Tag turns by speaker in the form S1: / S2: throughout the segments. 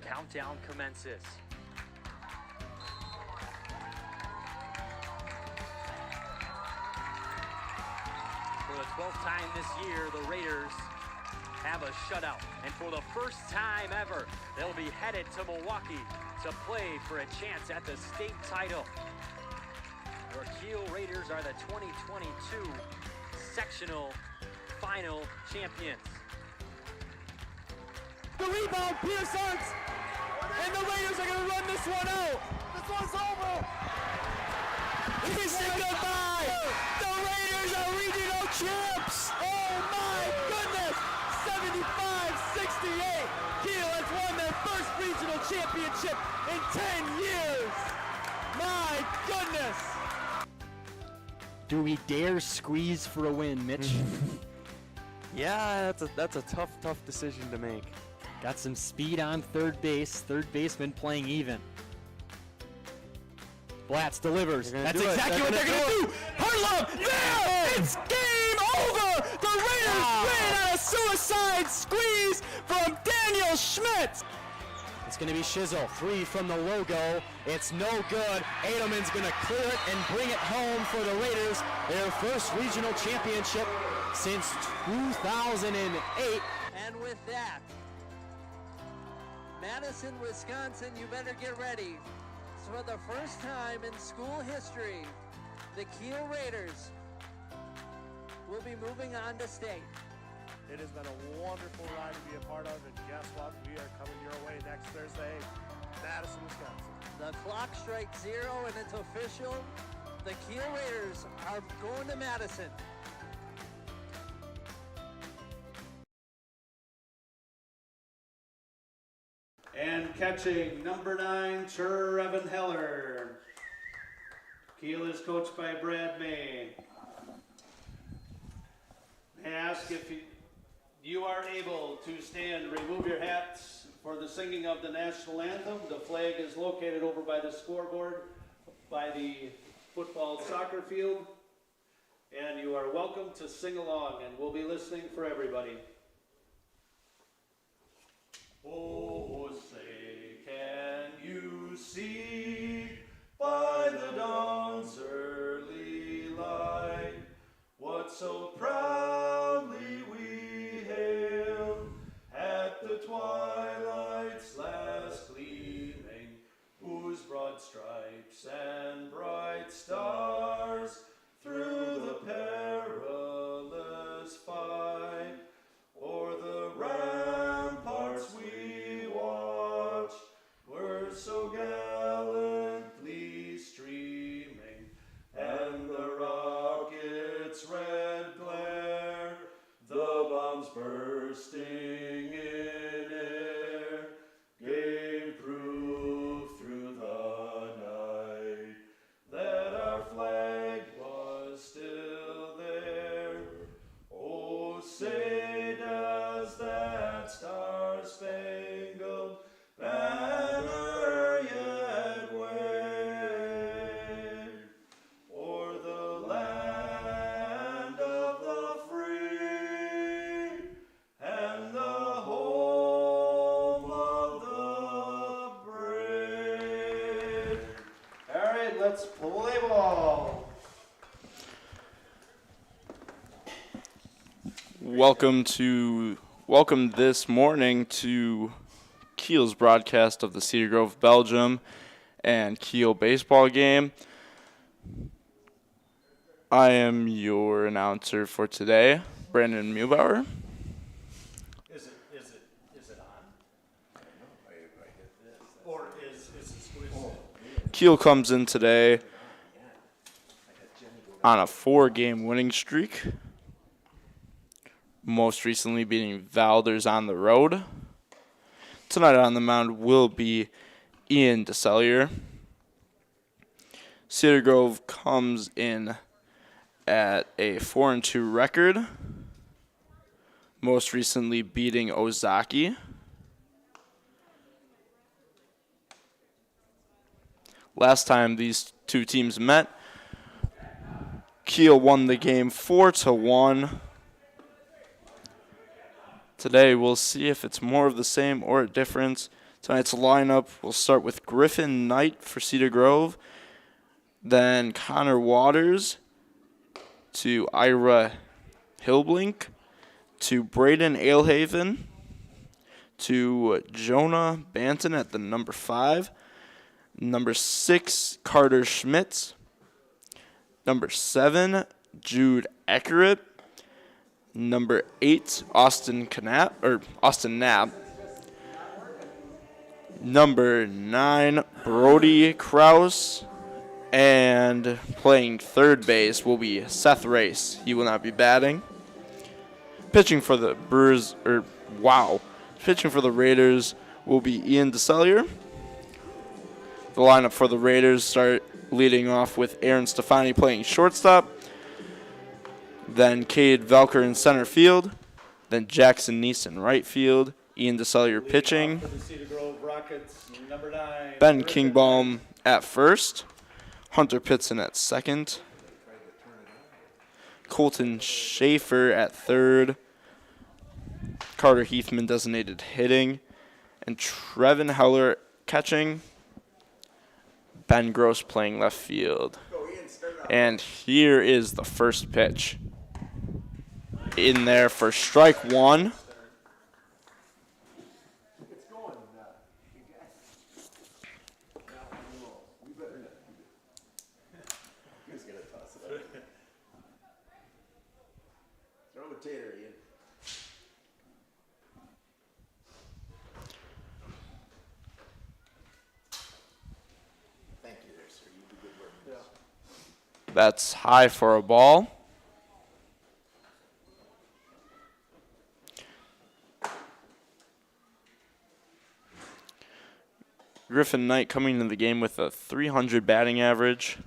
S1: countdown commences. For the 12th time this year, the Raiders have a shutout. And for the first time ever, they'll be headed to Milwaukee to play for a chance at the state title. Your Kiel Raiders are the 2022 sectional final champions.
S2: The rebound, Pearsons, and the Raiders are going to run this one out. This one's over. He said goodbye. The Raiders are regional champs. Oh my goodness, 75-68. Kiel has won their first regional championship in 10 years. My goodness.
S3: Do we dare squeeze for a win, Mitch?
S4: Yeah, that's a tough decision to make.
S3: Got some speed on third base. Third baseman playing even. Blatz delivers. That's exactly what they're going to do. Harlem, there! It's game over! The Raiders win on a suicide squeeze from Daniel Schmidt. It's going to be Shizzle. 3 from the logo. It's no good. Edelman's going to clear it and bring it home for the Raiders. Their first regional championship since 2008.
S5: And with that, Madison, Wisconsin, you better get ready. So for the first time in school history, the Kiel Raiders will be moving on to state.
S6: It has been a wonderful ride to be a part of, and guess what? We are coming your way next Thursday, Madison, Wisconsin.
S5: The clock strikes 0 and it's official. The Kiel Raiders are going to Madison.
S7: And catching number 9, Trevin Heller. Kiel is coached by Brad May. May I ask if you are able to stand, remove your hats for the singing of the national anthem. The flag is located over by the scoreboard by the football soccer field. And you are welcome to sing along, and we'll be listening for everybody. Oh, say, can you see by the dawn's early light what so proudly we hailed at the twilight's last gleaming, whose broad stripes and bright stars through the perilous fight o'er the ramparts we watched were so gallantly streaming, and the rockets' red glare, the bombs bursting in air, gave proof through the night that our flag was still there. Oh, say does that star-spangled banner yet wave o'er the land of the free and the home of the brave? All right, let's play ball.
S4: Welcome this morning to Kiel's broadcast of the Cedar Grove-Belgium and Kiel baseball game. I am your announcer for today, Brandon Muhlbauer.
S7: Is it on? I don't know. I hit this. Or is it squeezed?
S4: Kiel comes in today on a 4-game winning streak, most recently beating Valders on the road. Tonight on the mound will be Ian DeSellier. Cedar Grove comes in at a 4-2 record, most recently beating Ozaki. Last time these two teams met, Kiel won the game 4-1. Today we'll see if it's more of the same or a difference. Tonight's lineup will start with Griffin Knight for Cedar Grove, then Connor Waters to Ira Hilblink, to Braden Alehaven, to Jonah Banton at the number 5, number 6, Carter Schmitz, number 7, Jude Eckert, number 8, Austin Knapp, number 9, Brody Kraus, and playing third base will be Seth Race. He will not be batting. Pitching for the Pitching for the Raiders will be Ian DeSellier. The lineup for the Raiders start leading off with Aaron Stefani playing shortstop, then Cade Velker in center field, then Jackson Neeson right field, Ian DeSellier pitching,
S7: For the Cedar Grove Rockets, number 9.
S4: Ben Kingbaum at first, Hunter Pitson at second, Colton Schaefer at third, Carter Heathman designated hitting, and Trevin Heller catching, Ben Gross playing left field. And here is the first pitch. In there for strike 1. That's high for a ball. Griffin Knight coming into the game with a .300 batting average.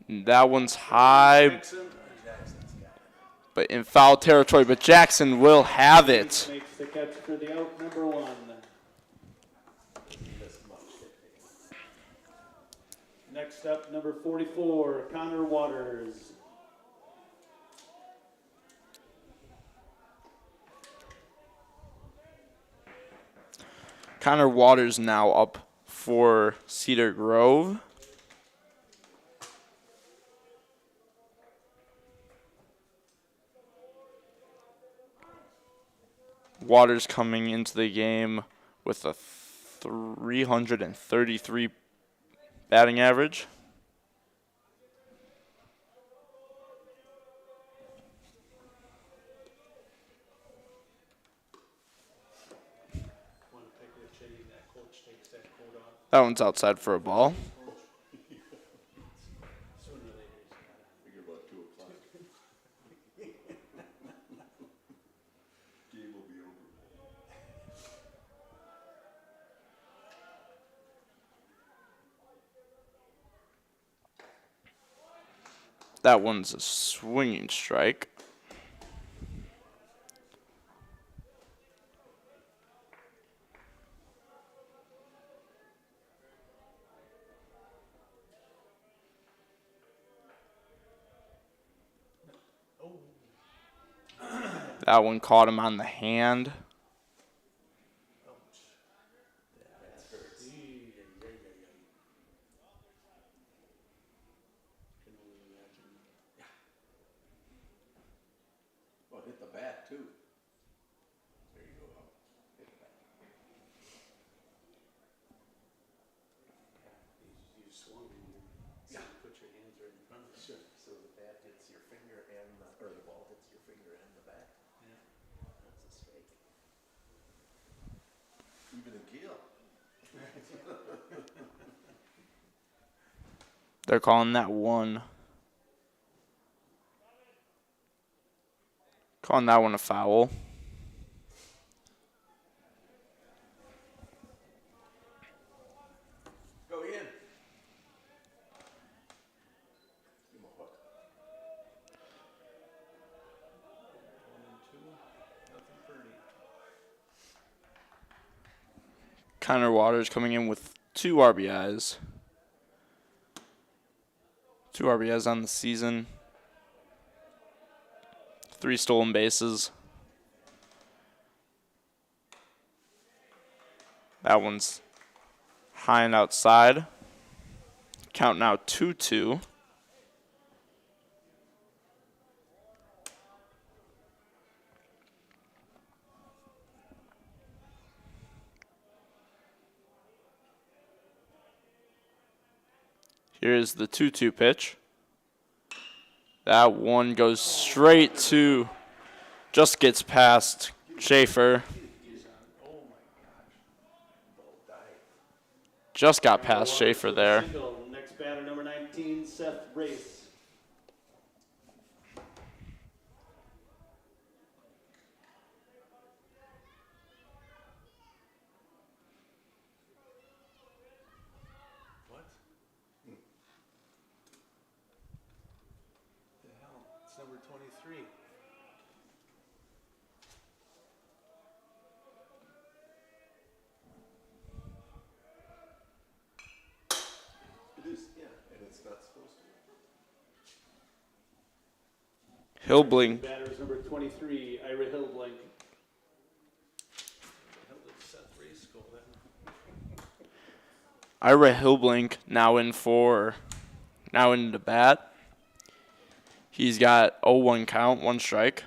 S4: That one's high, but in foul territory, but Jackson will have it.
S7: Makes the catch for the out, number 1. Next up, number 44, Connor Waters.
S4: Connor Waters now up for Cedar Grove. Waters coming into the game with a 333 batting average. That one's outside for a ball. That one's a swinging strike. That one caught him on the hand.
S8: Hit the bat too. There you go. Hit the bat. You swung and you put your hands right in front of it. Sure. So the bat hits your finger and the ball hits your finger and the bat. Yeah. That's a strike. Even in Kiel.
S4: They're calling that one. Calling that one a foul.
S8: Go in.
S4: Connor Waters coming in with 2 RBIs. 2 RBIs on the season. 3 stolen bases. That one's high and outside. Count now 2-2. Here's the 2-2 pitch. That one goes straight to, just gets past Schaefer. Just got past Schaefer there.
S7: Next batter, number 19, Seth Race.
S8: What? The hell? It's number 23. It is, yeah, and it's not supposed to.
S4: Hillblink.
S7: Batter is number 23, Ira Hillblink.
S8: How did Seth Race go then?
S4: Ira Hillblink now in the bat. He's got 0-1 count, 1 strike.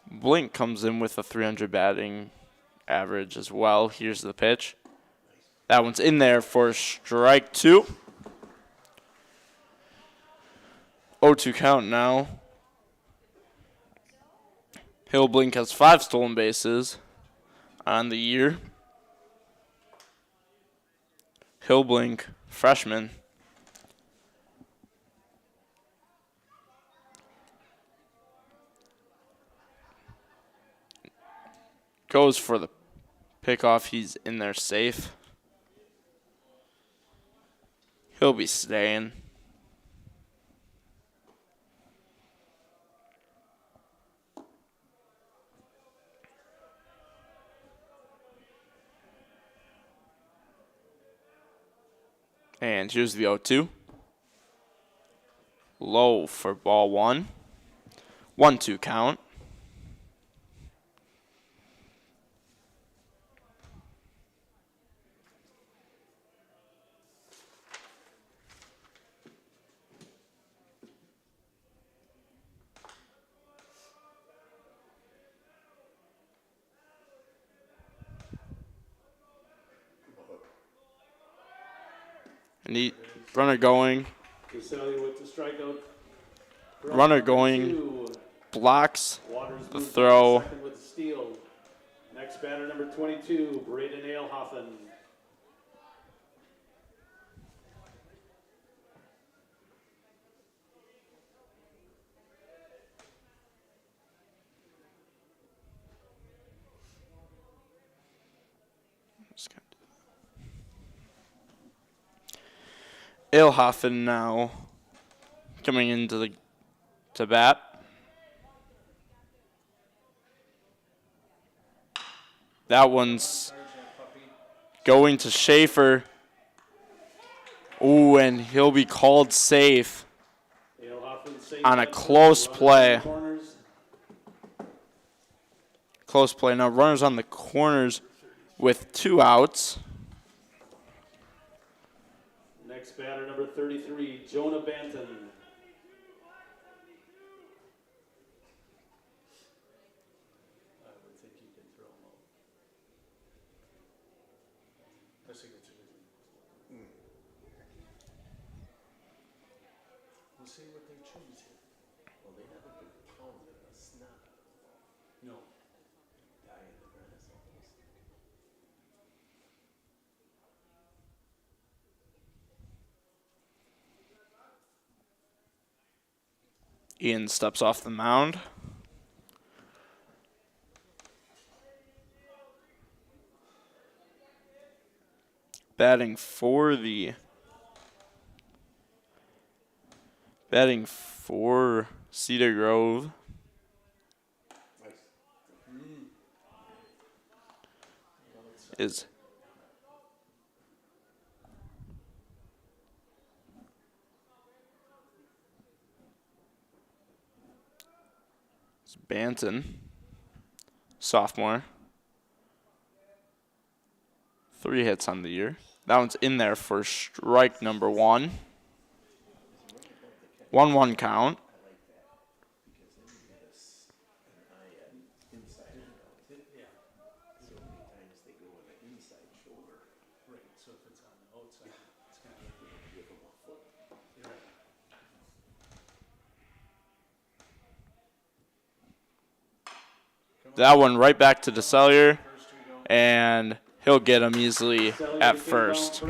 S4: Blink comes in with a 300 batting average as well. Here's the pitch. That one's in there for strike 2. 0-2 count now. Hillblink has 5 stolen bases on the year. Hillblink, freshman. Goes for the pickoff. He's in there safe. He'll be staying. And here's the 0-2. Low for ball 1. 1-2 count. And runner going.
S7: Caselli with the strikeout.
S4: Runner going. Blocks the throw.
S7: Second with the steal. Next batter, number 22, Braden Ailhoffen.
S4: Ailhoffen now coming into the to bat. That one's going to Schaefer. Ooh, and he'll be called safe on a close play. Close play. Now runners on the corners with 2 outs.
S7: Next batter, number 33, Jonah Banton.
S8: I would think you can throw them out. I think it's a good. We'll see what they choose here. Well, they haven't been pounding a snot. No. Die in the grass almost.
S4: Ian steps off the mound. Batting for Cedar Grove.
S8: Nice.
S4: is Banton, sophomore. 3 hits on the year. That one's in there for strike number 1. 1-1 count. That one right back to DeCellier, and he'll get him easily at first.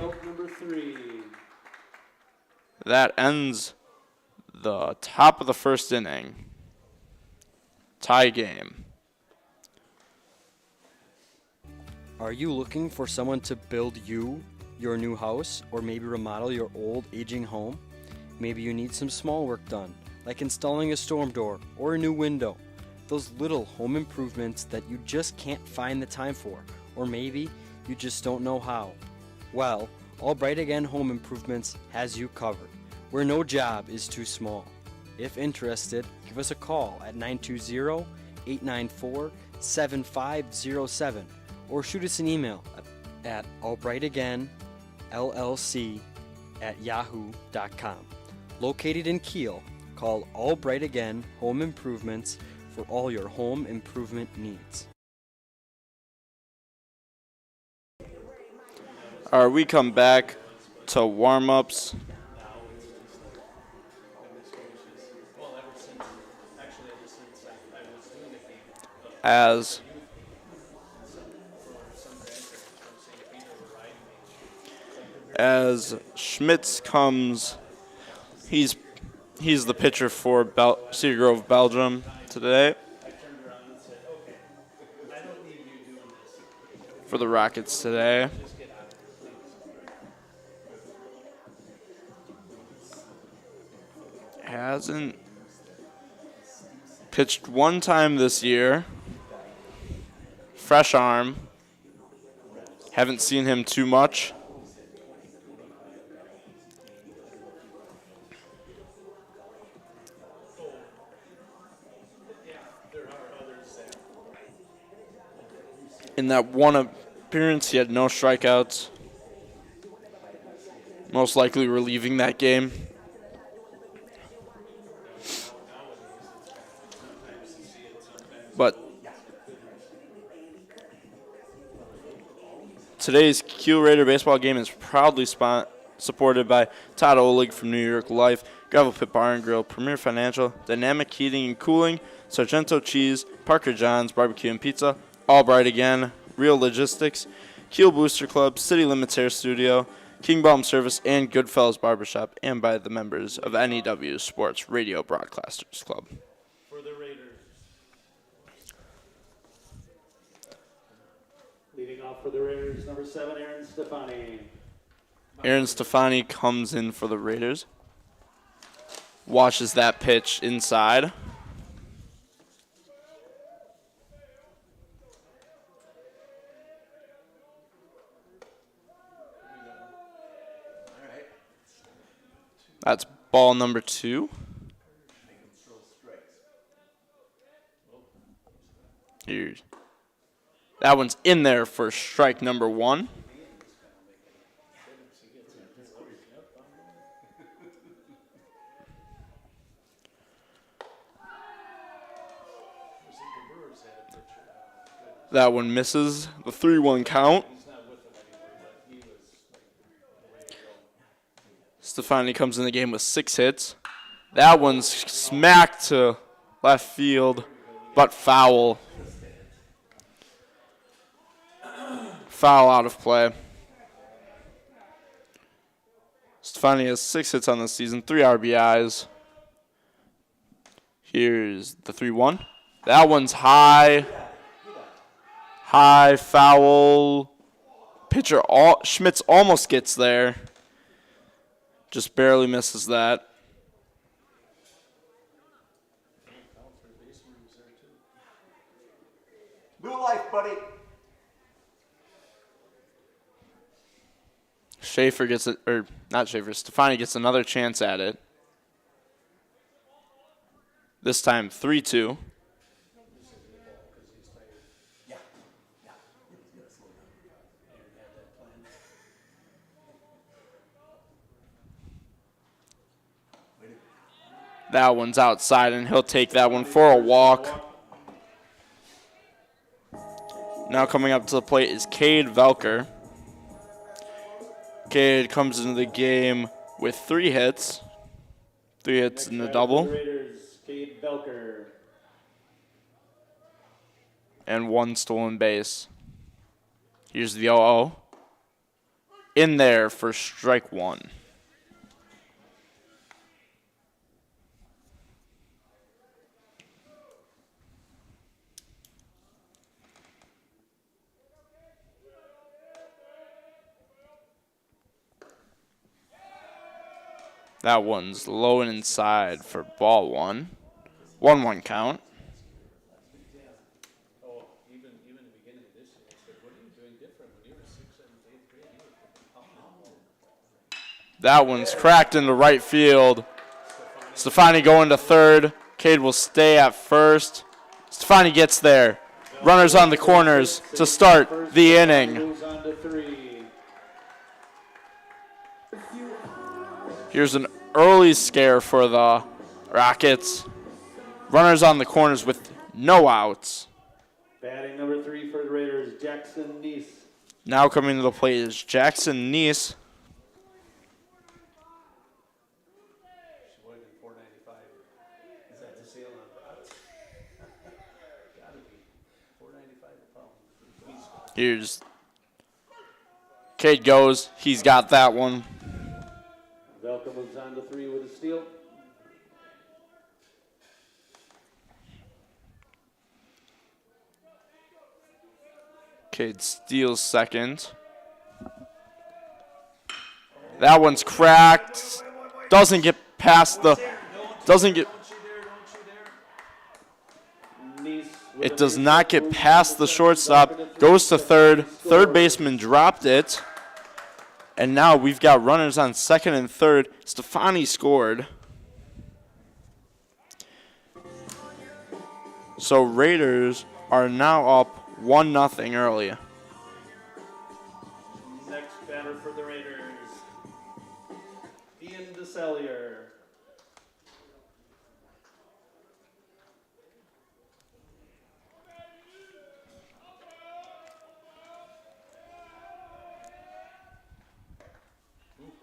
S4: That ends the top of the first inning. Tie game.
S9: Are you looking for someone to build you your new house, or maybe remodel your old aging home? Maybe you need some small work done, like installing a storm door or a new window. Those little home improvements that you just can't find the time for, or maybe you just don't know how. Well, All Bright Again Home Improvements has you covered, where no job is too small. If interested, give us a call at 920-894-7507 or shoot us an email at allbrightagainllc@yahoo.com. Located in Kiel, call All Bright Again Home Improvements for all your home improvement needs.
S4: All right, we come back to warm-ups. As Schmitz comes, he's the pitcher for Cedar Grove-Belgium today. For the Rockets today. Hasn't pitched one time this year. Fresh arm. Haven't seen him too much. In that one appearance, he had no strikeouts. Most likely relieving that game. But today's Kiel Raider baseball game is proudly supported by Todd Olig from New York Life, Gravel Pit Bar and Grill, Premier Financial, Dynamic Heating and Cooling, Sargento Cheese, Parker John's Barbecue and Pizza, All Bright Again, Real Logistics, Kiel Booster Club, City Limits Hair Studio, King Balm Service, and Goodfellas Barbershop, and by the members of NEW Sports Radio Broadcasters Club.
S7: For the Raiders. Leading off for the Raiders, number 7, Aaron Stefani.
S4: Aaron Stefani comes in for the Raiders. Washes that pitch inside. That's ball number 2. Here. That one's in there for strike number 1. That one misses the 3-1 count. Stefani comes in the game with 6 hits. That one's smacked to left field, but foul. Foul out of play. Stefani has 6 hits on the season, 3 RBIs. Here's the 3-1. That one's high. High, foul. Pitcher, Schmitz almost gets there. Just barely misses that.
S8: New life, buddy.
S4: Schaefer gets it, or not Schaefer, Stefani gets another chance at it. This time 3-2. That one's outside, and he'll take that one for a walk. Now coming up to the plate is Cade Velker. Cade comes into the game with 3 hits. 3 hits in the double.
S7: Raiders, Cade Velker.
S4: And 1 stolen base. Here's the 0-0. In there for strike 1. That one's low and inside for ball 1. 1-1 count.
S7: Oh, even the beginning of this year, I said, what are you doing different when you were 6th, 7th, 8th grade? You were
S4: That one's cracked into right field. Stefani going to third. Cade will stay at first. Stefani gets there. Runners on the corners to start the inning.
S7: moves on to 3.
S4: Here's an early scare for the Rockets. Runners on the corners with no outs.
S7: Batting number 3 for the Raiders, Jackson Neese.
S4: Now coming to the plate is Jackson Neese.
S7: She would have been $4.95. Is that the sale on products? Gotta be $4.95 a pound.
S4: Here's Cade goes. He's got that one.
S7: Velka moves on to 3 with a steal.
S4: Cade steals second. That one's cracked. Doesn't get past the. Doesn't get. It does not get past the shortstop. Goes to third. Third baseman dropped it. And now we've got runners on second and third. Stefani scored. So Raiders are now up 1-0 early.
S7: Next batter for the Raiders, Ian DeSellier.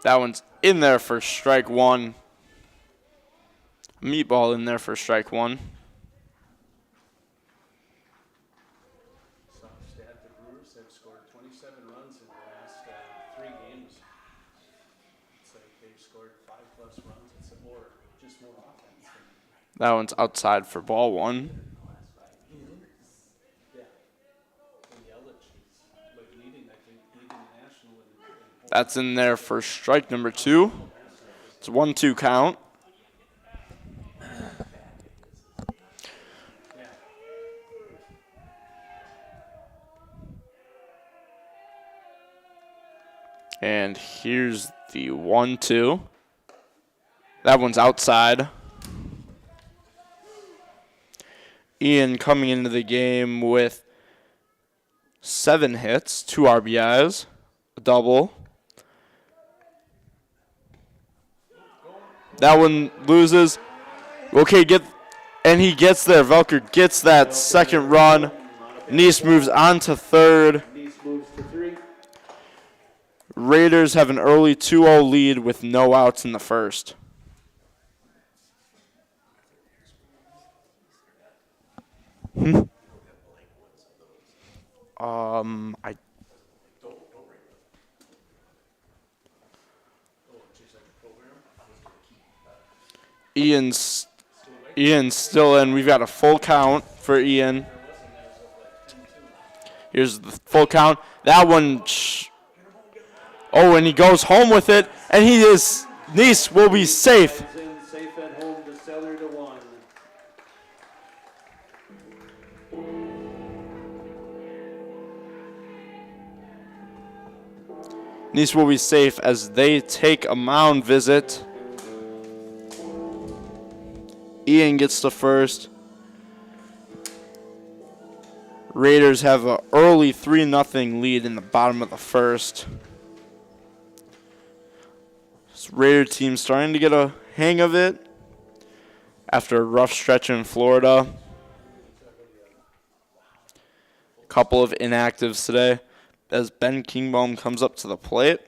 S4: That one's in there for strike 1. Meatball in there for strike 1.
S7: Soft stat, the Brewers have scored 27 runs in the last 3 games. It's like they've scored 5+ runs. It's more, just more offense.
S4: That one's outside for ball 1.
S7: Yeah. And Yelich is like leading, I think, leading the national in
S4: That's in there for strike number 2. It's a 1-2 count. And here's the 1-2. That one's outside. Ian coming into the game with 7 hits, 2 RBIs, a double. That one loses. Okay, and he gets there. Velker gets that second run. Neese moves on to third.
S7: Neese moves to 3.
S4: Raiders have an early 2-0 lead with no outs in the first. I Ian's still in. We've got a full count for Ian. Here's the full count. That one. Oh, and he goes home with it, and Neese will be safe.
S7: Safe at home, DeSellier to 1.
S4: Nice will be safe as they take a mound visit. Ian gets the first. Raiders have an early 3-0 lead in the bottom of the first. This Raider team starting to get a hang of it after a rough stretch in Florida. A couple of inactives today as Ben Kingbaum comes up to the plate.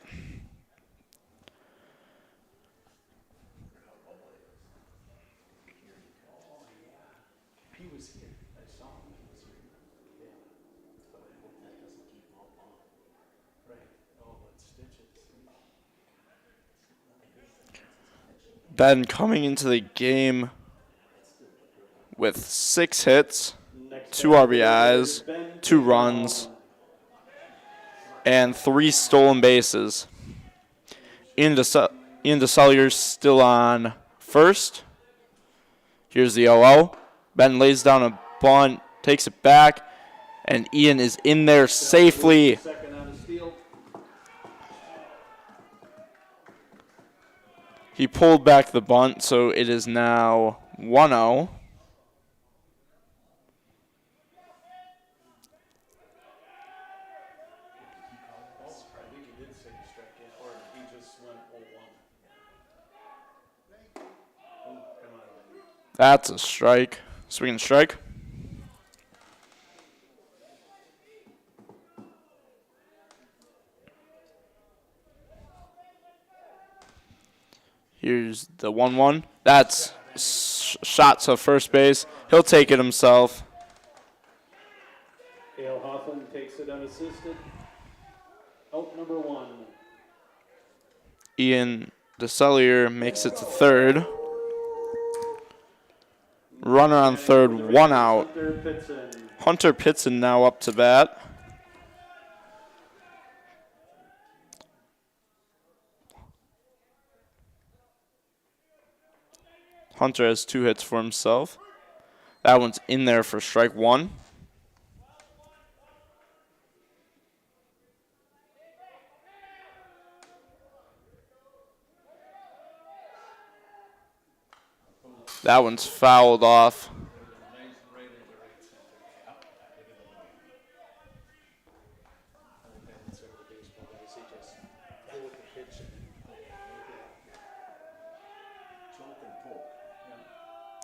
S4: Ben coming into the game with 6 hits, 2 RBIs, 2 runs, and 3 stolen bases. Ian DeSellier's still on first. Here's the 0-0. Ben lays down a bunt, takes it back, and Ian is in there safely. He pulled back the bunt, so it is now 1-0. That's a strike. Swinging strike. Here's the 1-1. That's shot to first base. He'll take it himself.
S7: Kiel Hoffman takes it unassisted. Out number 1.
S4: Ian DeSellier makes it to third. Runner on third, 1 out. Hunter Pitson now up to bat. Hunter has 2 hits for himself. That one's in there for strike 1. That one's fouled off.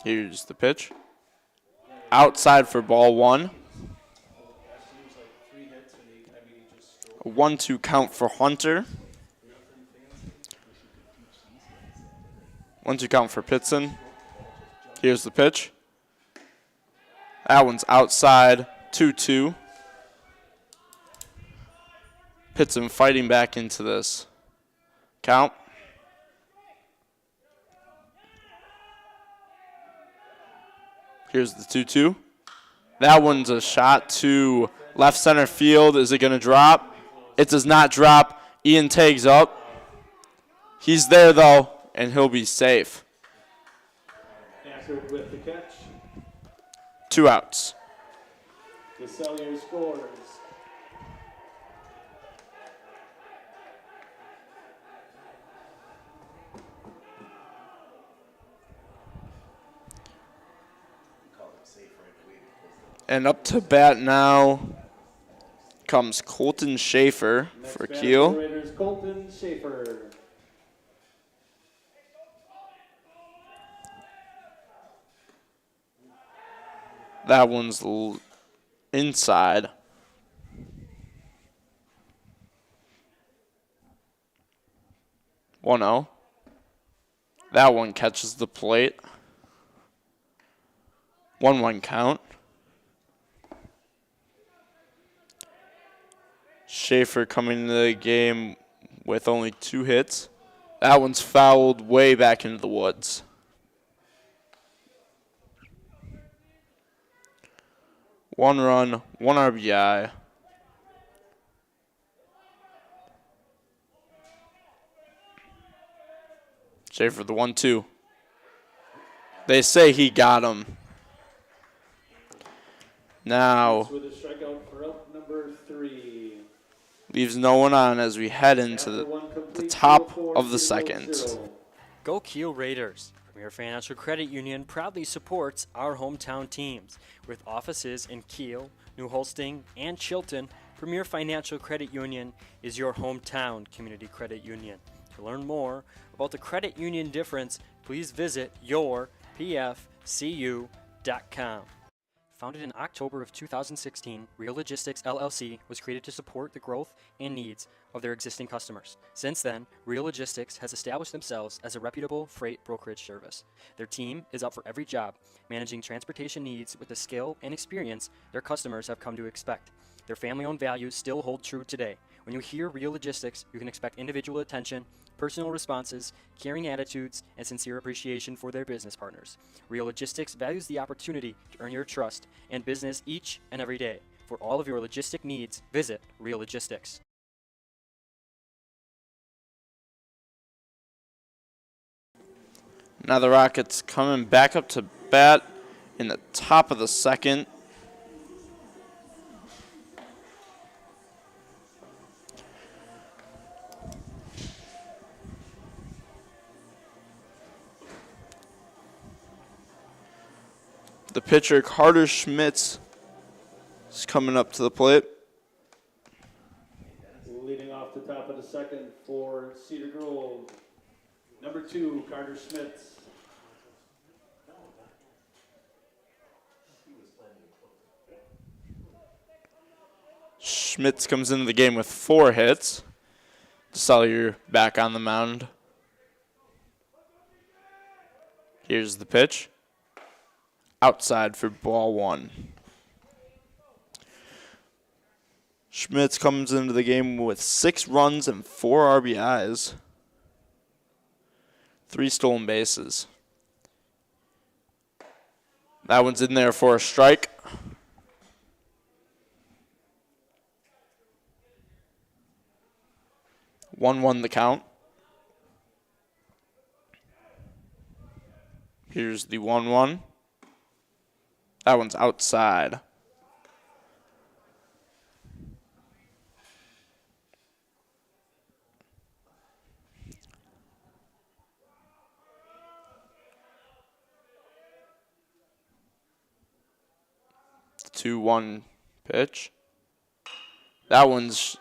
S4: Here's the pitch. Outside for ball 1. A 1-2 count for Hunter. 1-2 count for Pitson. Here's the pitch. That one's outside, 2-2. Pitson fighting back into this count. Here's the 2-2. That one's a shot to left center field. Is it going to drop? It does not drop. Ian tags up. He's there, though, and he'll be safe.
S7: Answered with the catch.
S4: 2 outs.
S7: DeSellier scores.
S4: And up to bat now comes Colton Schaefer for Kiel.
S7: Raiders, Colton Schaefer.
S4: That one's inside. One 0. That one catches the plate. 1-1 count. Schaefer coming into the game with only 2 hits. That one's fouled way back into the woods. One run, 1 RBI. Schaefer the 1-2. They say he got him. Now,
S7: With a strikeout for out number 3.
S4: Leaves no one on as we head into the top of the second.
S9: Go Kiel Raiders! Premier Financial Credit Union proudly supports our hometown teams. With offices in Kiel, New Holsting, and Chilton, Premier Financial Credit Union is your hometown community credit union. To learn more about the credit union difference, please visit yourpfcu.com. Founded in October of 2016, Real Logistics LLC was created to support the growth and needs of their existing customers. Since then, Real Logistics has established themselves as a reputable freight brokerage service. Their team is up for every job, managing transportation needs with the skill and experience their customers have come to expect. Their family-owned values still hold true today. When you hear Real Logistics, you can expect individual attention, personal responses, caring attitudes, and sincere appreciation for their business partners. Real Logistics values the opportunity to earn your trust and business each and every day. For all of your logistic needs, visit Real Logistics.
S4: Now the Rockets coming back up to bat in the top of the second. The pitcher, Carter Schmitz, is coming up to the plate.
S7: Leading off the top of the second for Cedar Grove, number 2, Carter Schmitz.
S4: Schmitz comes into the game with 4 hits. Salyer back on the mound. Here's the pitch. Outside for ball 1. Schmitz comes into the game with 6 runs and 4 RBIs. 3 stolen bases. That one's in there for a strike. One the count. Here's the 1-1. That one's outside. The 2-1 pitch. That one's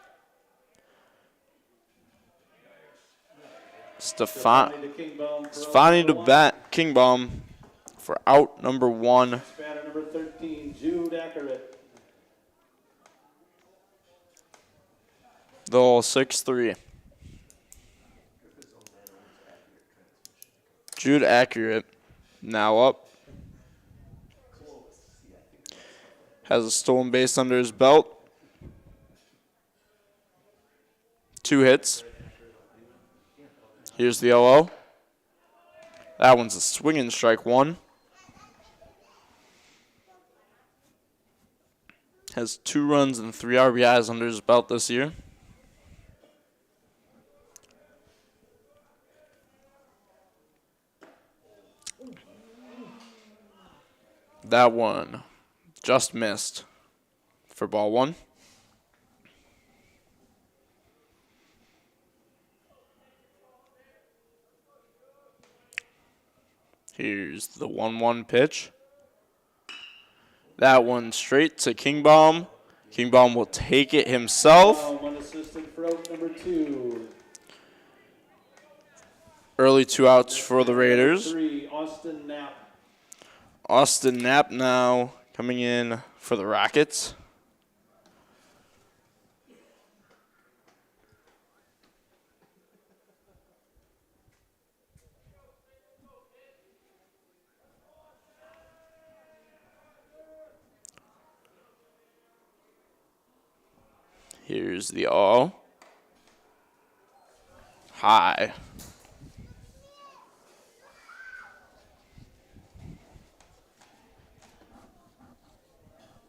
S4: Stefani to bat Kingbaum for out number 1.
S7: Batter number 13, Jude Ackerett.
S4: The 6-3. Jude Accurate now up. Has a stolen base under his belt. 2 hits. Here's the 0-0. That one's a swinging strike 1. Has 2 runs and 3 RBIs under his belt this year. That one just missed for ball 1. Here's the 1-1 pitch. That one straight to Kingbaum. Kingbaum will take it himself.
S7: One assistant for out number 2.
S4: Early 2 outs for the Raiders.
S7: 3, Austin Knapp.
S4: Austin Knapp now coming in for the Rockets. Here's the all. High.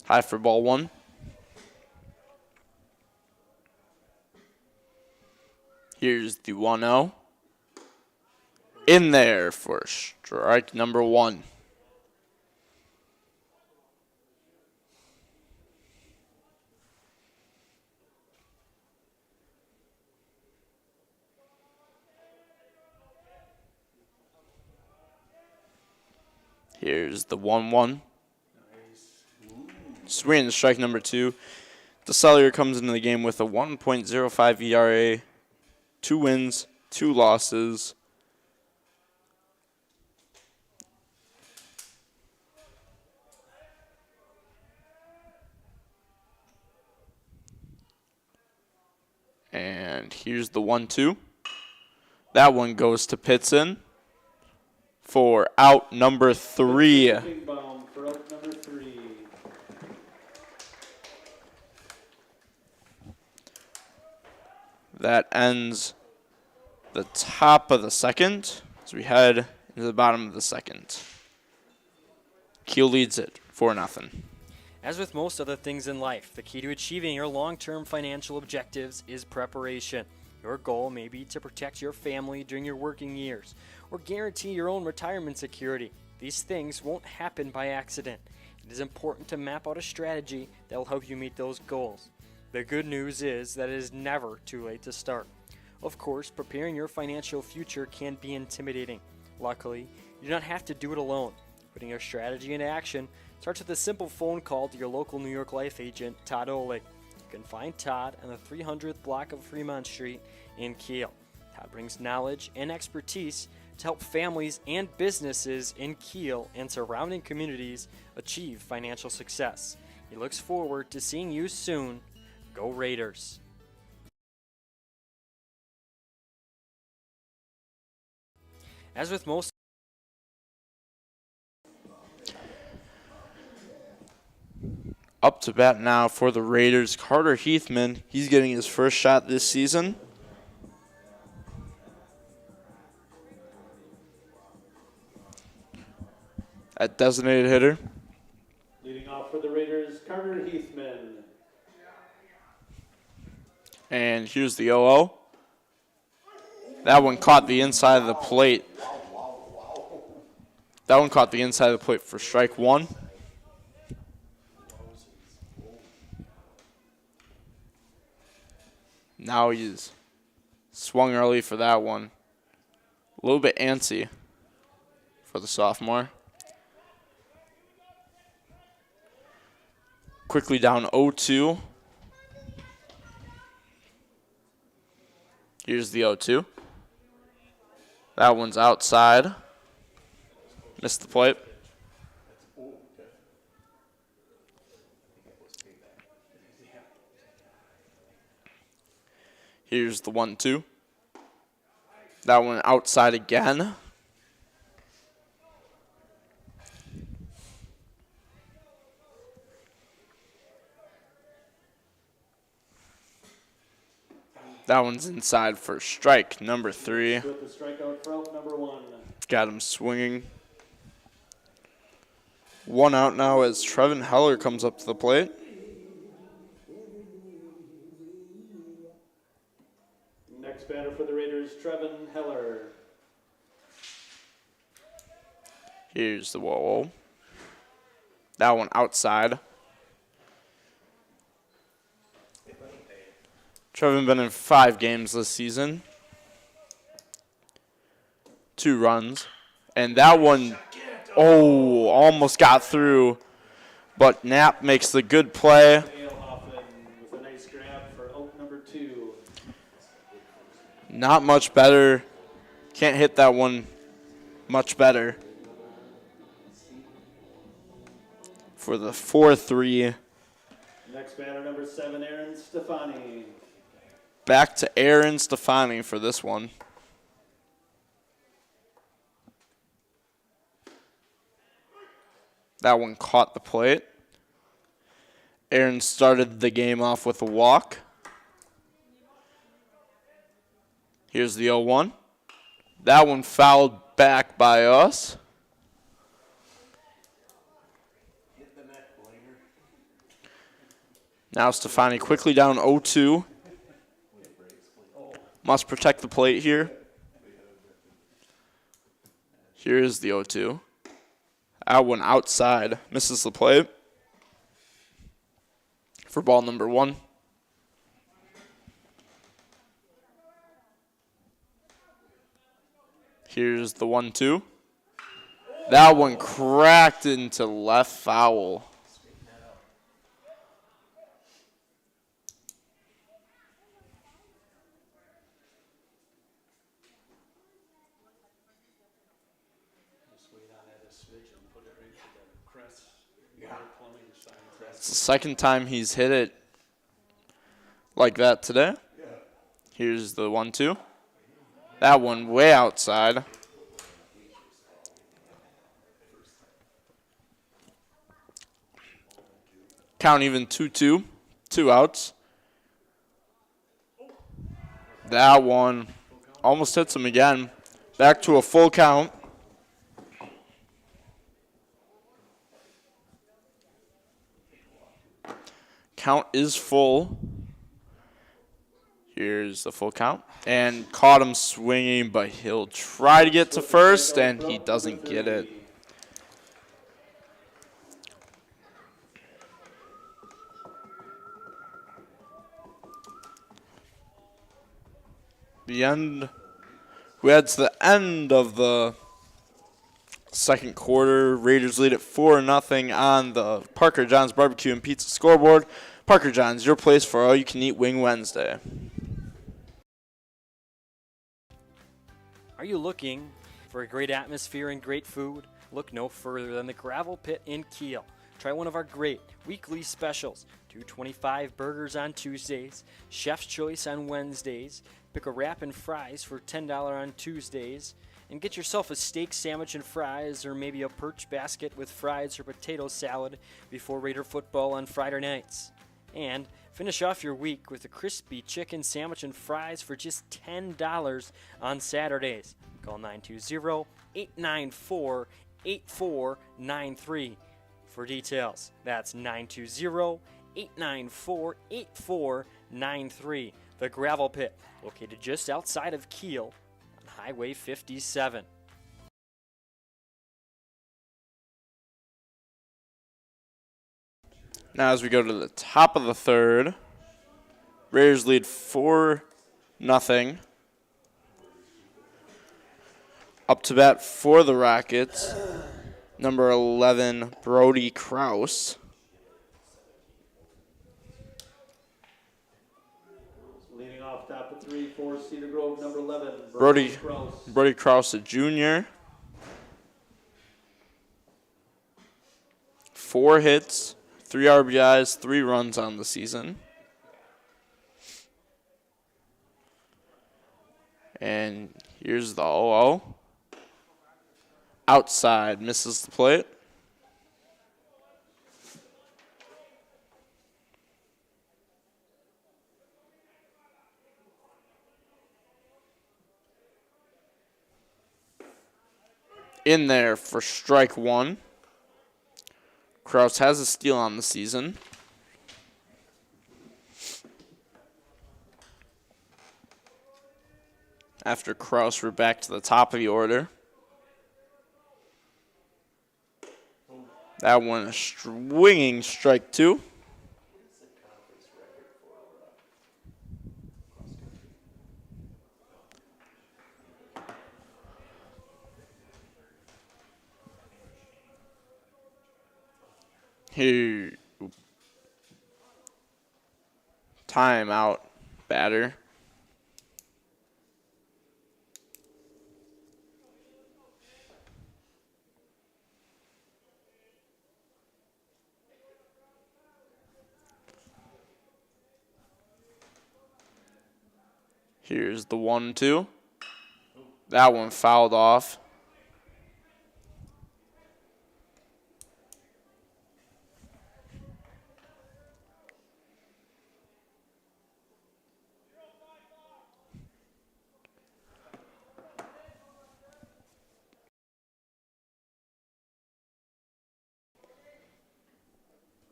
S4: High for ball 1. Here's the 1-0. In there for strike number 1. Here's the 1-1. Swing to strike number 2. DeCellier comes into the game with a 1.05 ERA, 2 wins, 2 losses. And here's the 1-2. That one goes to Pitson for out number 3.
S7: For out number 3.
S4: That ends the top of the second as we head into the bottom of the second. Kiel leads it 4-0.
S9: As with most other things in life, the key to achieving your long-term financial objectives is preparation. Your goal may be to protect your family during your working years or guarantee your own retirement security. These things won't happen by accident. It is important to map out a strategy that will help you meet those goals. The good news is that it is never too late to start. Of course, preparing your financial future can be intimidating. Luckily, you do not have to do it alone. Putting your strategy into action starts with a simple phone call to your local New York Life agent, Todd Oleg. You can find Todd on the 300th block of Fremont Street in Kiel. Todd brings knowledge and expertise to help families and businesses in Kiel and surrounding communities achieve financial success. He looks forward to seeing you soon. Go Raiders! As with most
S4: Up to bat now for the Raiders, Carter Heathman. He's getting his first shot this season. At designated hitter.
S7: Leading off for the Raiders, Carter Heathman.
S4: And here's the 0-0. That one caught the inside of the plate. That one caught the inside of the plate for strike 1. Now he's swung early for that one. A little bit antsy for the sophomore. Quickly down 0-2. Here's the 0-2. That one's outside. Missed the plate. Here's the 1-2. That one outside again. That one's inside for strike number 3.
S7: With the strikeout for out number 1.
S4: Got him swinging. 1 out now as Trevin Heller comes up to the plate.
S7: Next batter for the Raiders, Trevin Heller.
S4: Here's the 0-0. That one outside. Trevin been in 5 games this season. 2 runs. And that one, almost got through. But Knapp makes the good play.
S7: With a nice grab for out number 2.
S4: Not much better. Can't hit that one much better. For the 4-3.
S7: Next batter, number 7, Aaron Stefani.
S4: Back to Aaron Stefani for this one. That one caught the plate. Aaron started the game off with a walk. Here's the 0-1. That one fouled back by us. Now Stefani quickly down 0-2. Must protect the plate here. Here's the 0-2. That one outside. Misses the plate. For ball number 1. Here's the 1-2. That one cracked into left foul. It's the second time he's hit it like that today. Here's the 1-2. That one way outside. Count even 2-2. 2 outs. That one almost hits him again. Back to a full count. Count is full. Here's the full count. And caught him swinging, but he'll try to get to first, and he doesn't get it. We head to the end of the second quarter. Raiders lead at 4-0 on the Parker John's Barbecue and Pizza scoreboard. Parker John's, your place for all-you-can-eat Wing Wednesday.
S9: Are you looking for a great atmosphere and great food? Look no further than the Gravel Pit in Kiel. Try one of our great weekly specials. $2.25 burgers on Tuesdays, Chef's Choice on Wednesdays. Pick a wrap and fries for $10 on Tuesdays. And get yourself a steak sandwich and fries, or maybe a perch basket with fries or potato salad before Raider football on Friday nights. And finish off your week with a crispy chicken sandwich and fries for just $10 on Saturdays. Call 920-894-8493 for details. That's 920-894-8493. The Gravel Pit, located just outside of Kiel on Highway 57.
S4: Now as we go to the top of the third, Raiders lead 4-0. Up to bat for the Rockets, number 11, Brody Krause.
S7: Leading off top of 3 for Cedar Grove, number 11,
S4: Brody Krause, a junior. 4 hits, 3 RBIs, 3 runs on the season. And here's the 0-0. Outside, misses the plate. In there for strike 1. Krause has a steal on the season. After Krause, we're back to the top of the order. That one a swinging strike 2. Here, timeout, batter. Here's the 1-2. That one fouled off.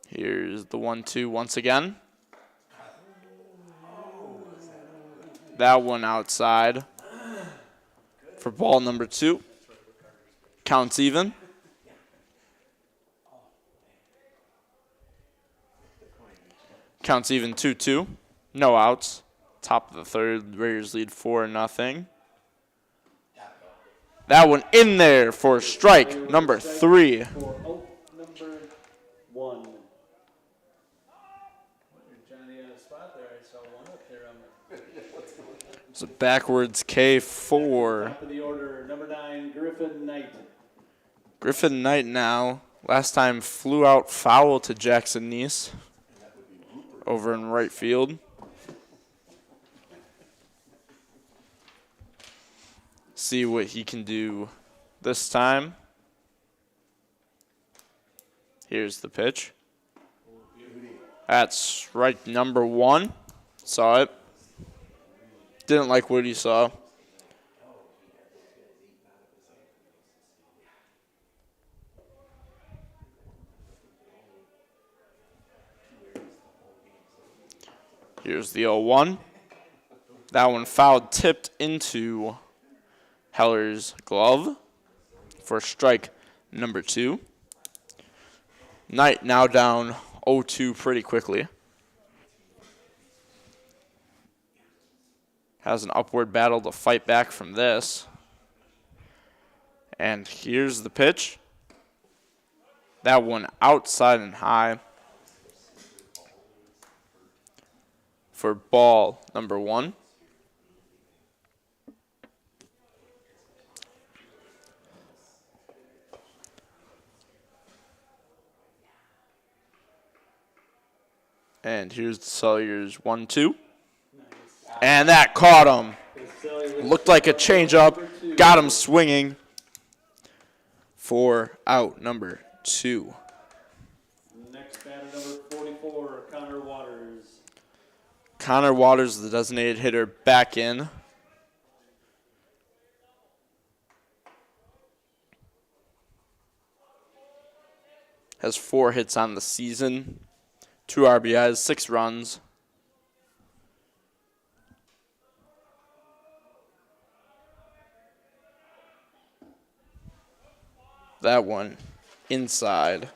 S4: Here's the 1-2 once again. That one outside for ball number 2. Counts even. Counts even 2-2. No outs. Top of the third. Raiders lead 4-0. That one in there for strike number 3.
S7: For out number 1. Johnny had a spot there. I saw one up there on the
S4: It's a backwards K4.
S7: top of the order. Number 9, Griffin Knight.
S4: Griffin Knight now. Last time flew out foul to Jackson Neese over in right field. See what he can do this time. Here's the pitch. That's strike number 1. Saw it. Didn't like what he saw. Here's the 0-1. That one fouled, tipped into Heller's glove for strike number 2. Knight now down 0-2 pretty quickly. Has an upward battle to fight back from this. And here's the pitch. That one outside and high for ball number 1. And here's the Salyers 1-2. And that caught him. Looked like a changeup. Got him swinging for out number 2.
S7: Next batter, number 44, Connor Waters.
S4: Connor Waters, the designated hitter, back in. Has 4 hits on the season. 2 RBIs, 6 runs. That one inside.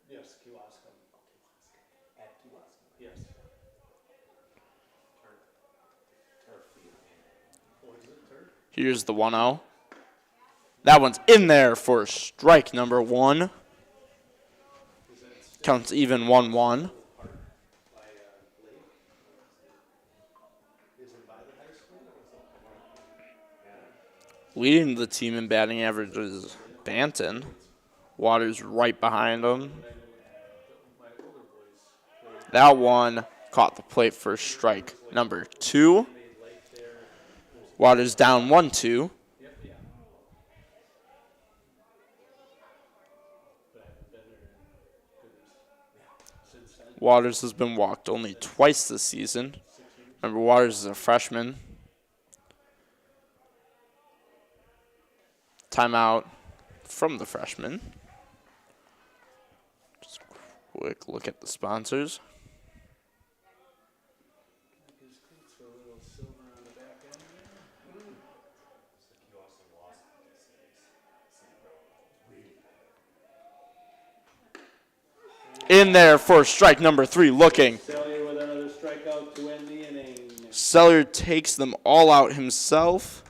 S7: Yes, Kiwaska. At Kiwaska. Yes. What is it, turf?
S4: Here's the 1-0. That one's in there for strike number 1. Counts even 1-1. Leading the team in batting average is Banton. Waters right behind him. That one caught the plate for strike number 2. Waters down 1-2. Waters has been walked only twice this season. Remember, Waters is a freshman. Timeout from the freshman. Just a quick look at the sponsors. In there for strike number 3, looking.
S7: Sellier with another strikeout to end the inning.
S4: Sellier takes them all out himself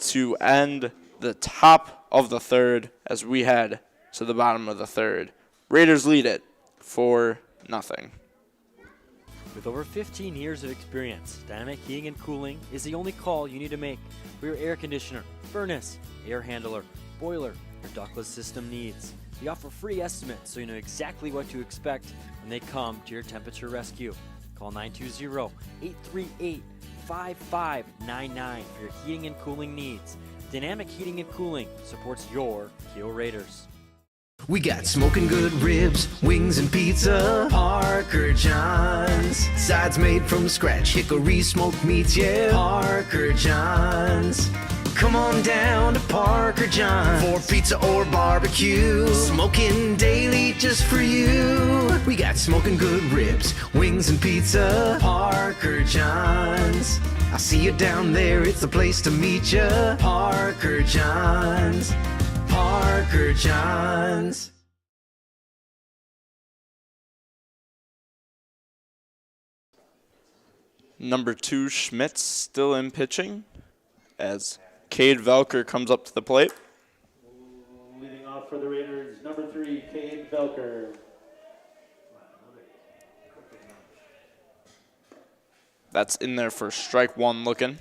S4: to end the top of the 3rd as we head to the bottom of the 3rd. Raiders lead it 4-0.
S10: With over 15 years of experience, Dynamic Heating and Cooling is the only call you need to make for your air conditioner, furnace, air handler, boiler, or ductless system needs. We offer free estimates so you know exactly what to expect when they come to your temperature rescue. Call 920-838-5599 for your heating and cooling needs. Dynamic Heating and Cooling supports your Kiel Raiders.
S11: We got smoking good ribs, wings, and pizza. Parker John's. Sides made from scratch, hickory smoked meats, yeah. Parker John's. Come on down to Parker John's for pizza or barbecue. Smoking daily just for you. We got smoking good ribs, wings, and pizza. Parker John's. I see you down there, it's the place to meet ya. Parker John's. Parker John's.
S4: Number 2, Schmitz, still in pitching as Cade Velker comes up to the plate.
S7: Leading off for the Raiders, number 3, Cade Velker.
S4: That's in there for strike 1 looking.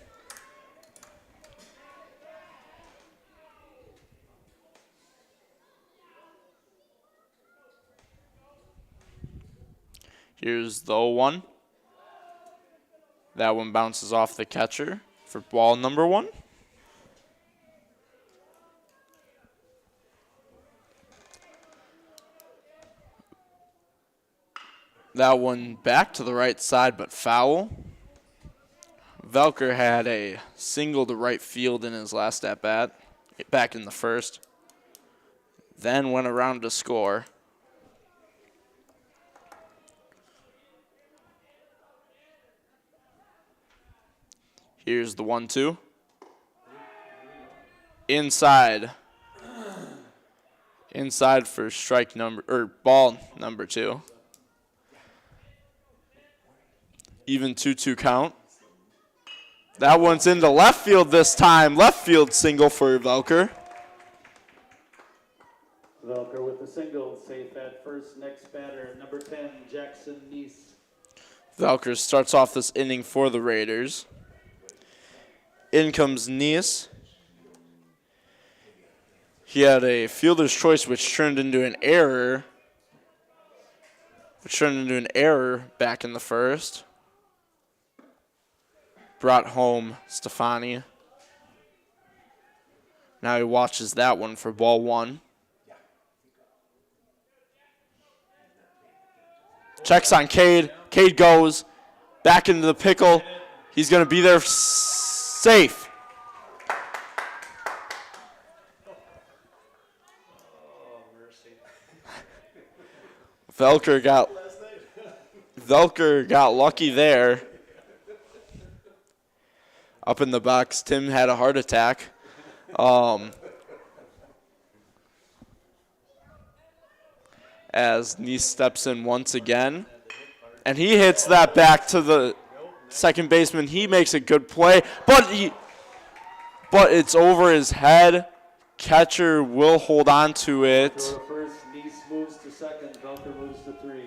S4: Here's the 0-1. That one bounces off the catcher for ball number 1. That one back to the right side, but foul. Velker had a single to right field in his last at-bat, back in the first. Then went around to score. Here's the 1-2. Inside. Inside for ball number 2. Even 2-2 count. That one's into left field this time. Left field single for Velker.
S7: Velker with the single, safe at first. Next batter, number 10, Jackson Neese.
S4: Velker starts off this inning for the Raiders. In comes Neese. He had a fielder's choice which turned into an error. Back in the first. Brought home Stefani. Now he watches that one for ball 1. Checks on Cade. Cade goes back into the pickle. He's going to be there safe. Velker got lucky there. Up in the box, Tim had a heart attack. As Neese steps in once again. And he hits that back to the second baseman. He makes a good play, but it's over his head. Catcher will hold on to it.
S7: First, Neese moves to second. Velker moves to 3.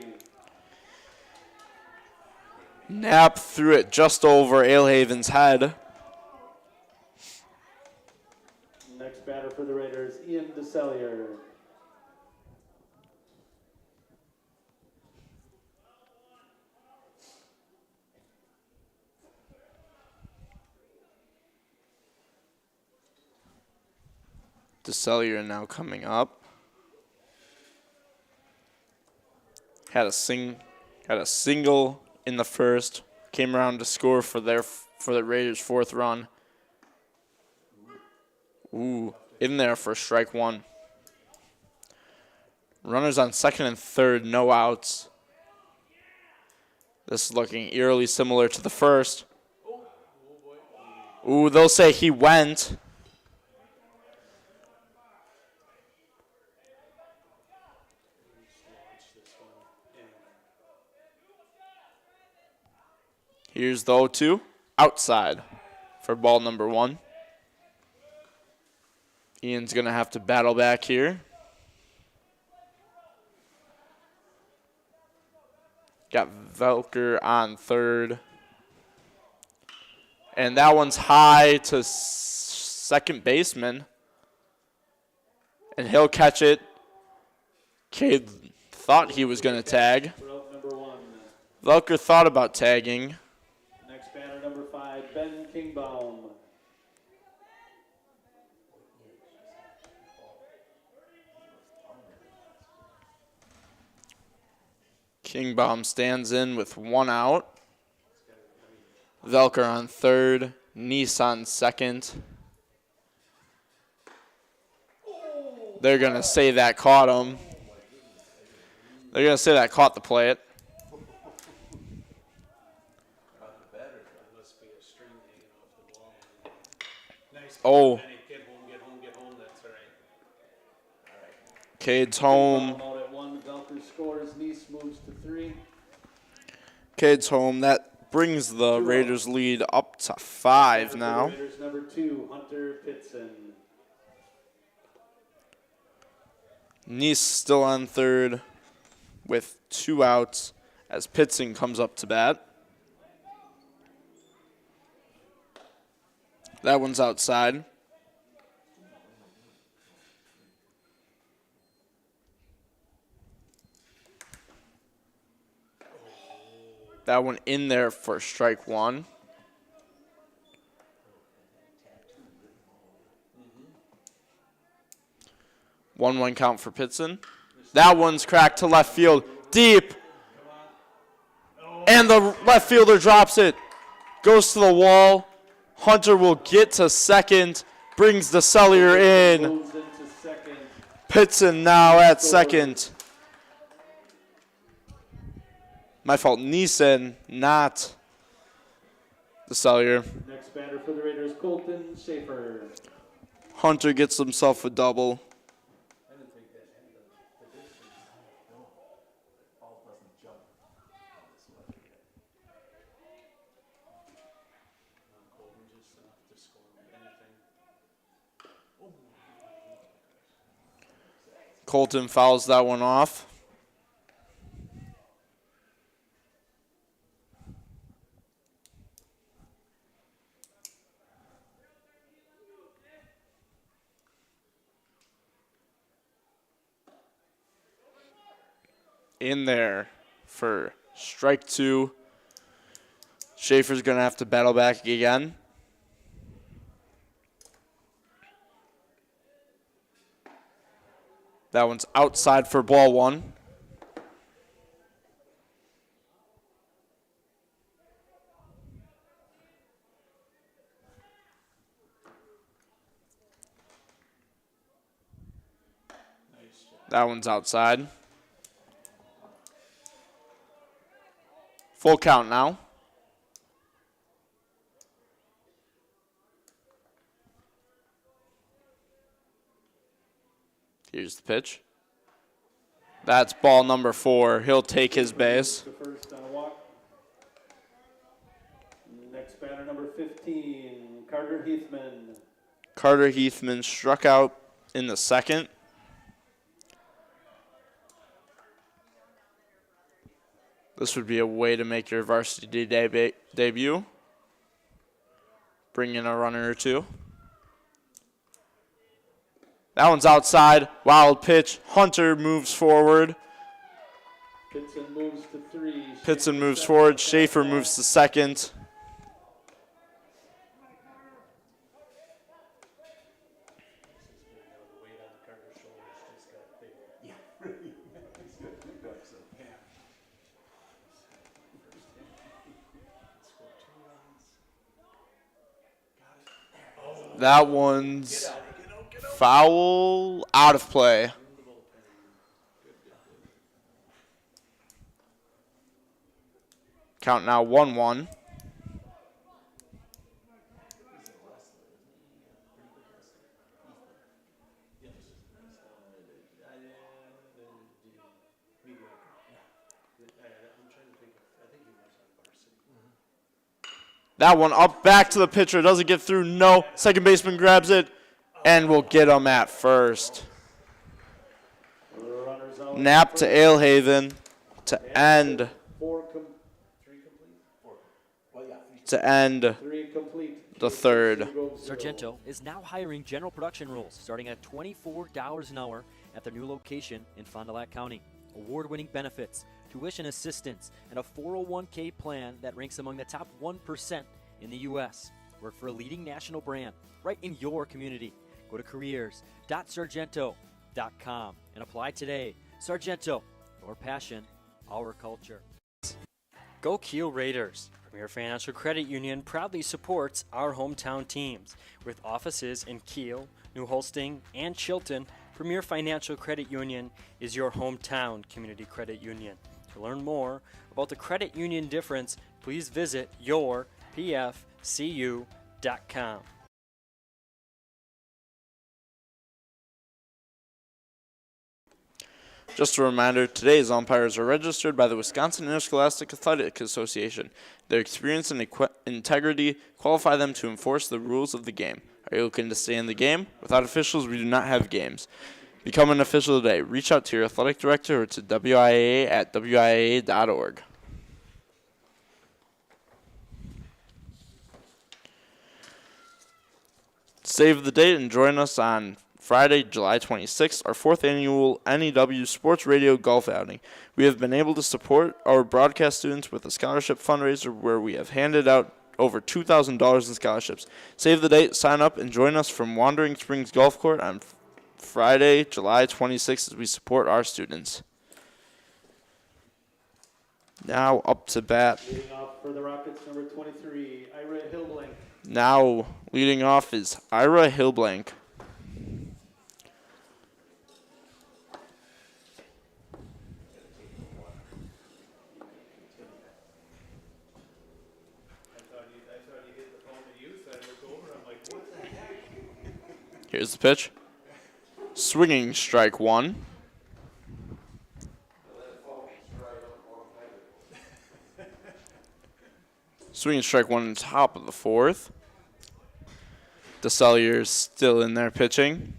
S4: Knapp threw it just over Alehaven's head.
S7: Next batter for the Raiders, Ian DeSellier.
S4: DeSellier now coming up. Had a single in the first. Came around to score for the Raiders' 4th run. Ooh, in there for strike 1. Runners on second and third, no outs. This is looking eerily similar to the first. Ooh, they'll say he went. Here's the 0-2, outside for ball number 1. Ian's going to have to battle back here. Got Velker on third. And that one's high to second baseman. And he'll catch it. Cade thought he was going to tag. Velker thought about tagging.
S7: Next batter, number 5, Ben Kingbaum.
S4: Kingbaum stands in with 1 out. Velker on third. Neese on second. They're going to say that caught him. They're going to say that caught the plate. Oh. Cade's home.
S7: Velker scores. Neese moves to 3.
S4: Cade's home. That brings the Raiders lead up to 5 now.
S7: Raiders number 2, Hunter Pitson.
S4: Nice still on third with 2 outs as Pitson comes up to bat. That one's outside. That one in there for strike 1. One count for Pitson. That one's cracked to left field. Deep. And the left fielder drops it. Goes to the wall. Hunter will get to second. Brings the cellular in. Pitson now at second. My fault. Neeson, not the cellular.
S7: Next batter for the Raiders, Colton Schaefer.
S4: Hunter gets himself a double. Colton fouls that one off. In there for strike 2. Schaefer's going to have to battle back again. That one's outside for ball 1. That one's outside. Full count now. Here's the pitch. That's ball number 4. He'll take his base.
S7: The first on a walk. Next batter, number 15, Carter Heathman.
S4: Carter Heathman struck out in the second. This would be a way to make your varsity debut. Bring in a runner or 2. That one's outside. Wild pitch. Hunter moves forward.
S7: Pitson moves to 3.
S4: Pitson moves forward. Schaefer moves to second. That one's foul, out of play. Count now 1-1. That one up back to the pitcher. Doesn't get through. No. Second baseman grabs it and will get him at first. Nap to Alehaven to end the third.
S10: Sargento is now hiring general production roles starting at $24 an hour at their new location in Fond du Lac County. Award-winning benefits, tuition assistance, and a 401k plan that ranks among the top 1% in the U.S. Work for a leading national brand right in your community. Go to careers.sargento.com and apply today. Sargento, your passion, our culture.
S9: Go Kiel Raiders! Premier Financial Credit Union proudly supports our hometown teams. With offices in Kiel, New Holsting, and Chilton, Premier Financial Credit Union is your hometown community credit union. To learn more about the credit union difference, please visit yourpfcu.com.
S4: Just a reminder, today's umpires are registered by the Wisconsin Interscholastic Athletic Association. Their experience and integrity qualify them to enforce the rules of the game. Are you looking to stay in the game? Without officials, we do not have games. Become an official today. Reach out to your athletic director or to WIAA at WIAA.org. Save the date and join us on Friday, July 26th, our 4th annual NEW Sports Radio Golf Outing. We have been able to support our broadcast students with a scholarship fundraiser where we have handed out over $2,000 in scholarships. Save the date, sign up, and join us from Wandering Springs Golf Court on Friday, July 26th as we support our students. Now up to bat.
S7: Leading off for the Rockets, number 23, Ira Hillblank.
S4: Now leading off is Ira Hillblank. Here's the pitch. Swinging strike one. Swinging strike one on top of the 4th. DeSellier's still in there pitching.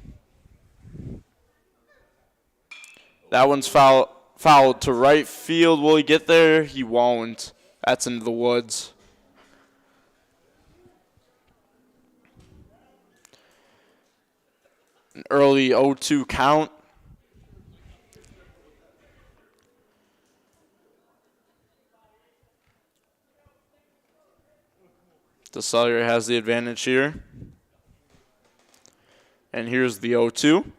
S4: That one's fouled to right field. Will he get there? He won't. That's into the woods. An early 0-2 count. DeSellier has the advantage here. And here's the 0-2.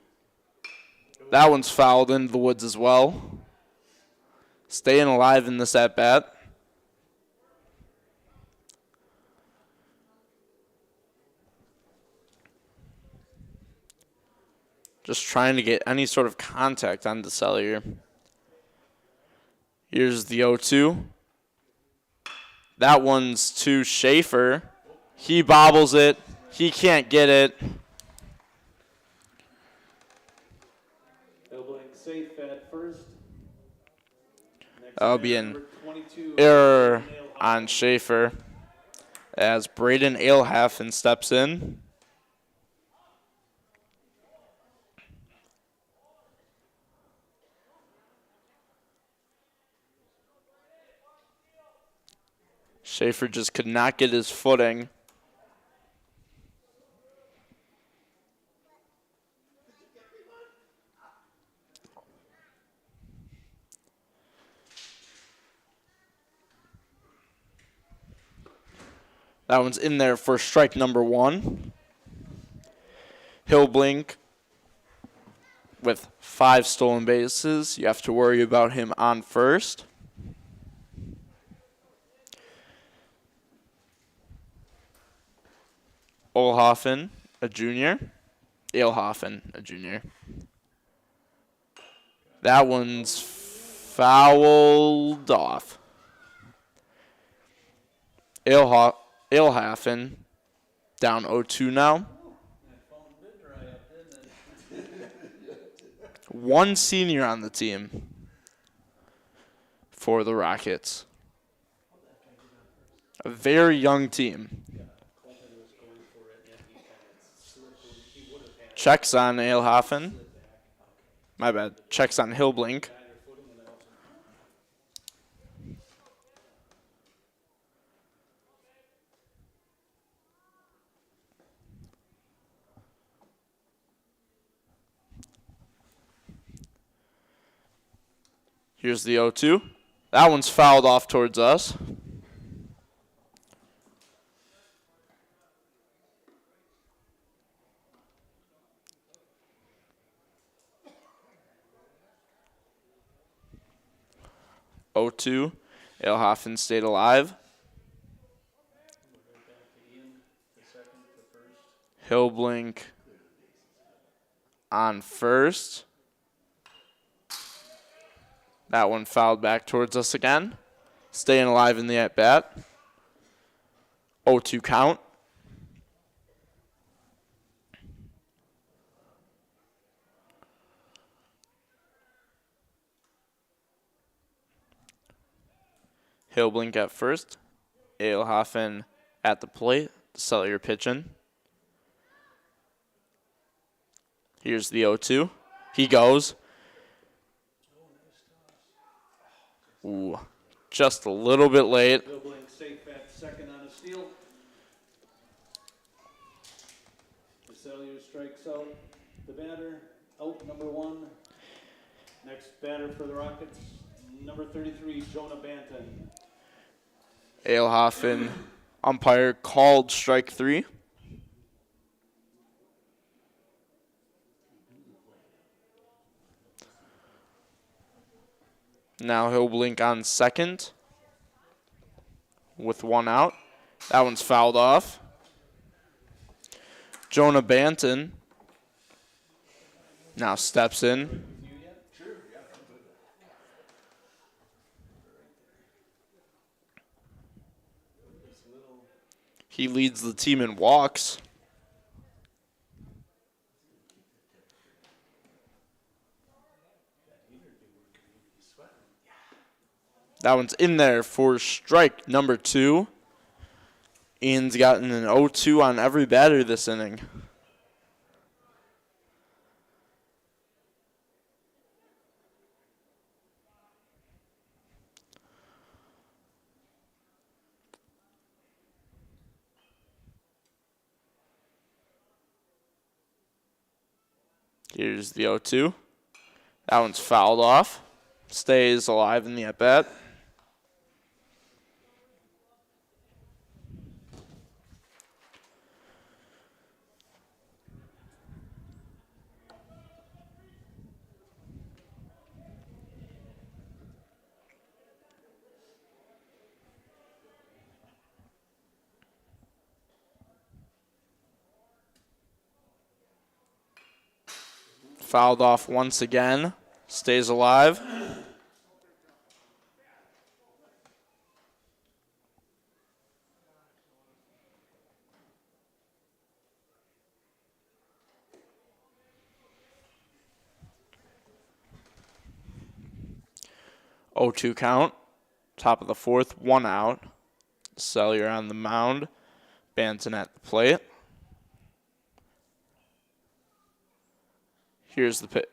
S4: That one's fouled into the woods as well. Staying alive in this at-bat. Just trying to get any sort of contact on DeSellier. Here's the 0-2. That one's to Schaefer. He bobbles it. He can't get it.
S7: Hillblank safe at first.
S4: That'll be an error on Schaefer as Braden Alehafen steps in. Schaefer just could not get his footing. That one's in there for strike number one. Hillblank with 5 stolen bases. You have to worry about him on first. Alehafen, a junior. That one's fouled off. Alehafen down 0-2 now. One senior on the team for the Rockets. A very young team. Checks on Alehafen. My bad. Checks on Hillblank. Here's the 0-2. That one's fouled off towards us. Alehafen stayed alive. Hillblank on first. That one fouled back towards us again. Staying alive in the at-bat. 0-2 count. Hillblink at first. Eilhofen at the plate. Cellier pitching. Here's the 0-2. He goes. Ooh, just a little bit late.
S7: Hillblink safe at second on a steal. The Cellier strikes out the batter. Out number 1. Next batter for the Rockets, number 33, Jonah Banton.
S4: Eilhofen, umpire called strike 3. Now Hillblink on second with 1 out. That one's fouled off. Jonah Banton now steps in. He leads the team in walks. That one's in there for strike number 2. Ian's gotten an 0-2 on every batter this inning. Here's the 0-2. That one's fouled off. Stays alive in the at-bat. Fouled off once again. Stays alive. Oh, 2 count. Top of the 4th, 1 out. Cellier on the mound. Banton at the plate. Here's the pit.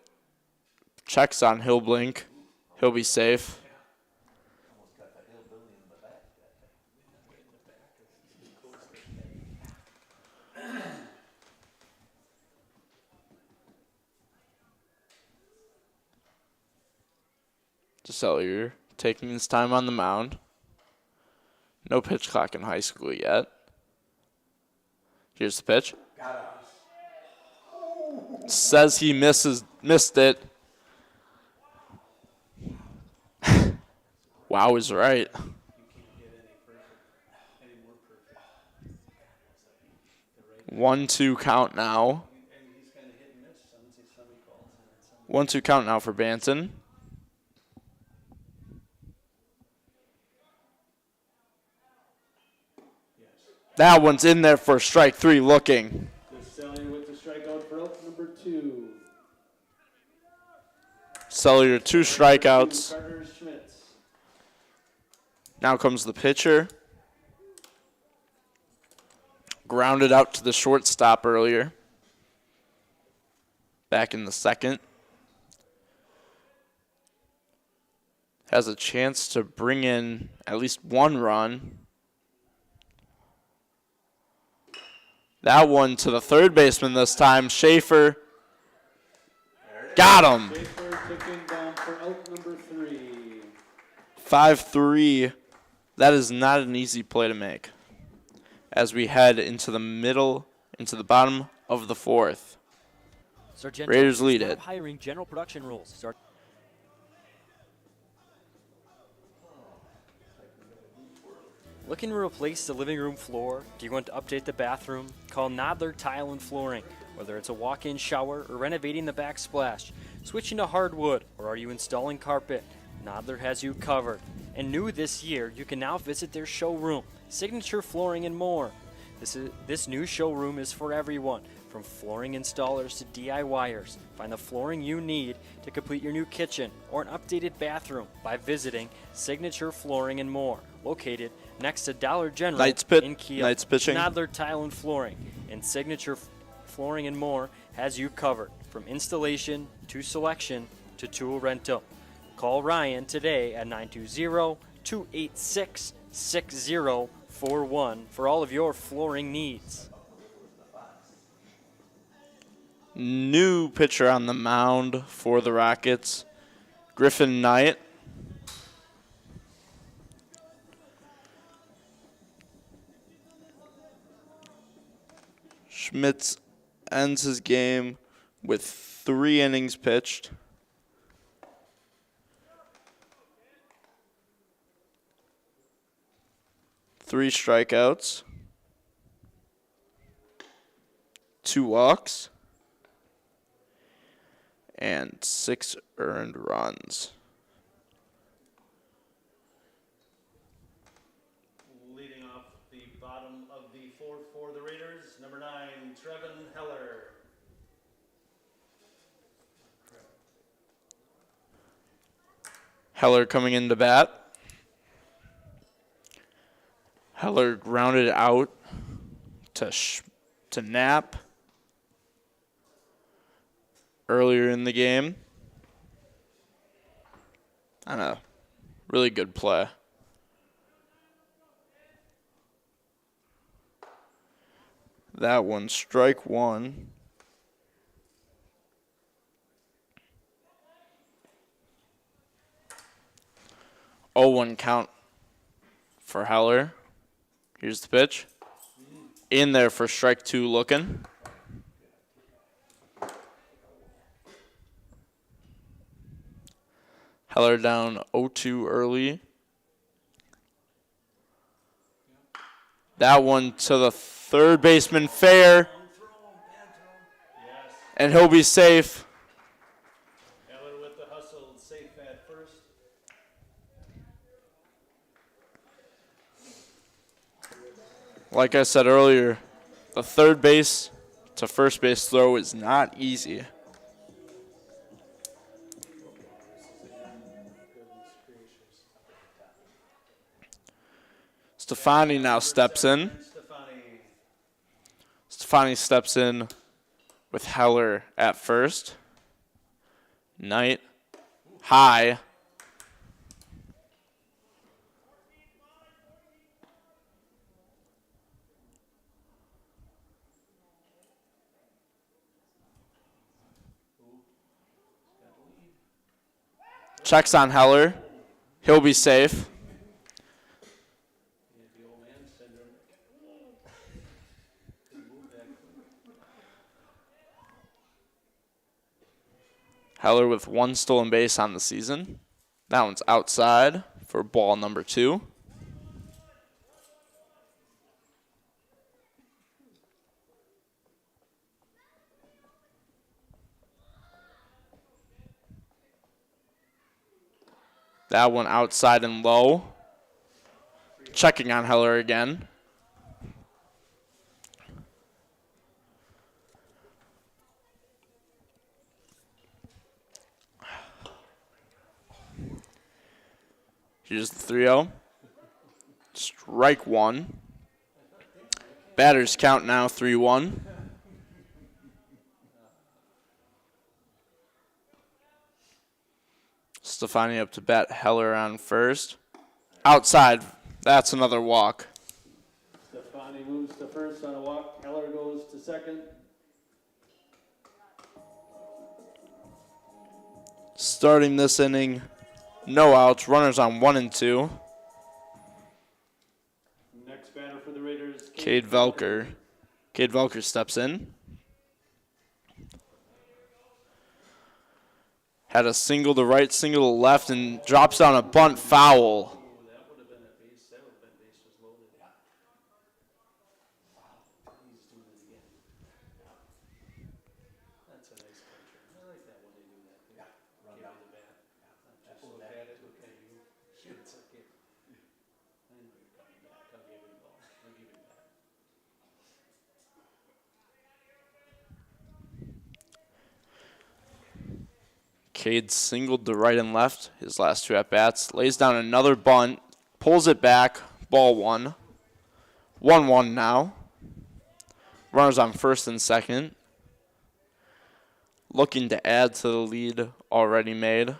S4: Checks on Hillblink. He'll be safe. Cellier taking his time on the mound. No pitch clock in high school yet. Here's the pitch. Says he missed it. Wow is right. 1-2 count now. 1-2 count now for Banton. That one's in there for strike 3 looking.
S7: Cellier with the strikeout for out number 2.
S4: Cellier 2 strikeouts. Now comes the pitcher. Grounded out to the shortstop earlier. Back in the 2nd. Has a chance to bring in at least 1 run. That one to the 3rd baseman this time. Schaefer got him.
S7: Schaefer taken down for out number 3.
S4: 5-3. That is not an easy play to make. As we head into the bottom of the 4th.
S10: Sargento,
S4: Raiders lead it.
S10: Hiring general production rules. Looking to replace the living room floor? Do you want to update the bathroom? Call Nodler Tile and Flooring. Whether it's a walk-in shower or renovating the backsplash, switching to hardwood, or are you installing carpet, Nodler has you covered. And new this year, you can now visit their showroom, Signature Flooring and more. This new showroom is for everyone, from flooring installers to DIYers. Find the flooring you need to complete your new kitchen or an updated bathroom by visiting Signature Flooring and More, located next to Dollar General in Kiel.
S4: Knight's pitching.
S10: Schnodler Tile and Flooring and Signature Flooring and More has you covered, from installation to selection to tool rental. Call Ryan today at 920-286-6041 for all of your flooring needs.
S4: New pitcher on the mound for the Rockets, Griffin Knight. Schmitz ends his game with 3 innings pitched. Three strikeouts, 2 walks, and 6 earned runs.
S7: Leading off the bottom of the fourth for the Raiders, number 9, Trevin Heller.
S4: Heller coming into bat. Heller grounded out to Knapp earlier in the game. On a really good play. That one, strike 1. Oh, 1 count for Heller. Here's the pitch. In there for strike 2 looking. Heller down 0-2 early. That one to the third baseman, fair. And he'll be safe.
S7: Heller with the hustle, safe at first.
S4: Like I said earlier, the third base to first base throw is not easy. Stefani now steps in. Stefani steps in with Heller at first. Knight high. Checks on Heller. He'll be safe. Heller with 1 stolen base on the season. That one's outside for ball number 2. That one outside and low. Checking on Heller again. Here's the 3-0. Strike 1. Batters count now 3-1. Stefani up to bat. Heller on first. Outside. That's another walk.
S7: Stefani moves to first on a walk. Heller goes to second.
S4: Starting this inning, no outs. Runners on 1 and 2.
S7: Next batter for the Raiders,
S4: Cade Velker. Cade Velker steps in. Had a single to right, single to left, and drops down a bunt foul.
S7: That would have been a base. That would have been base was loaded. He's doing it again. That's a nice picture. I like that when they do that. Yeah. Run down the bat. Just look at it. Look at you. Shoot. It's okay. I know you're coming back. I'll give you the ball. I'll give you that.
S4: Cade singled to right and left his last 2 at-bats. Lays down another bunt. Pulls it back. Ball 1. 1-1 now. Runners on first and second. Looking to add to the lead already made.